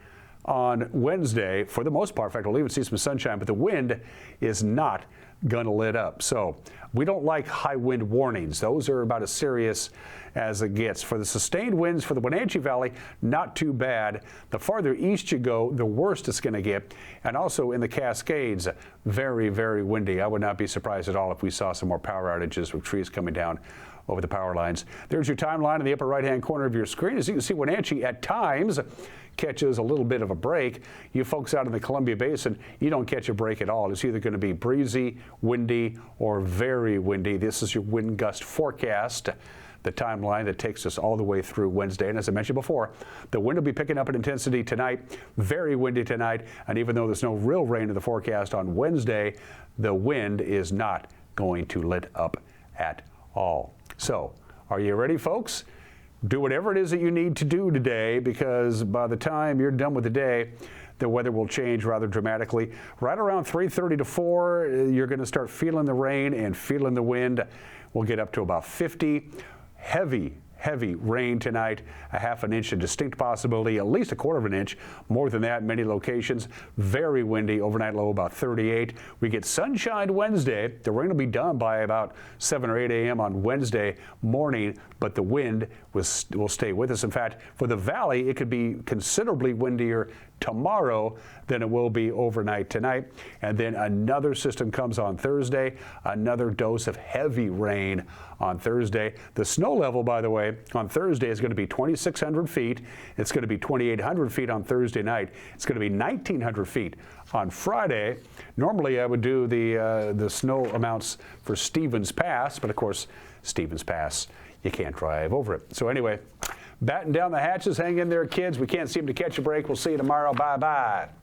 Speaker 1: on Wednesday for the most part. In fact, we'll even see some sunshine, but the wind is not going to let up. So we don't like high wind warnings. Those are about as serious as it gets. For the sustained winds for the Wenatchee Valley, not too bad. The farther east you go, the worse it's going to get. And also in the Cascades, very, very windy. I would not be surprised at all if we saw some more power outages with trees coming down over the power lines. There's your timeline in the upper right-hand corner of your screen. As you can see, Wenatchee at times catches a little bit of a break. You folks out in the Columbia Basin, you don't catch a break at all. It's either going to be breezy, windy, or very windy. This is your wind gust forecast, the timeline that takes us all the way through Wednesday. And as I mentioned before, the wind will be picking up in intensity tonight, very windy tonight. And even though there's no real rain in the forecast on Wednesday, the wind is not going to let up at all. So, are you ready, folks? Do whatever it is that you need to do today, because by the time you're done with the day, the weather will change rather dramatically. Right around 3:30 to 4, you're going to start feeling the rain and feeling the wind. We'll get up to about 50. Heavy rain tonight, a half an inch, a distinct possibility, at least a quarter of an inch, more than that in many locations. Very windy, overnight low about 38. We get sunshine Wednesday. The rain will be done by about 7 or 8 a.m. on Wednesday morning, but the wind will stay with us. In fact, for the valley, it could be considerably windier tomorrow than it will be overnight tonight. And then another system comes on Thursday, another dose of heavy rain on Thursday. The snow level, by the way, anyway, on Thursday is going to be 2,600 feet. It's going to be 2,800 feet on Thursday night. It's going to be 1,900 feet on Friday. Normally I would do the snow amounts for Stevens Pass, but of course Stevens Pass, you can't drive over it. So anyway, batten down the hatches, hang in there, kids. We can't seem to catch a break. We'll see you tomorrow. Bye-bye.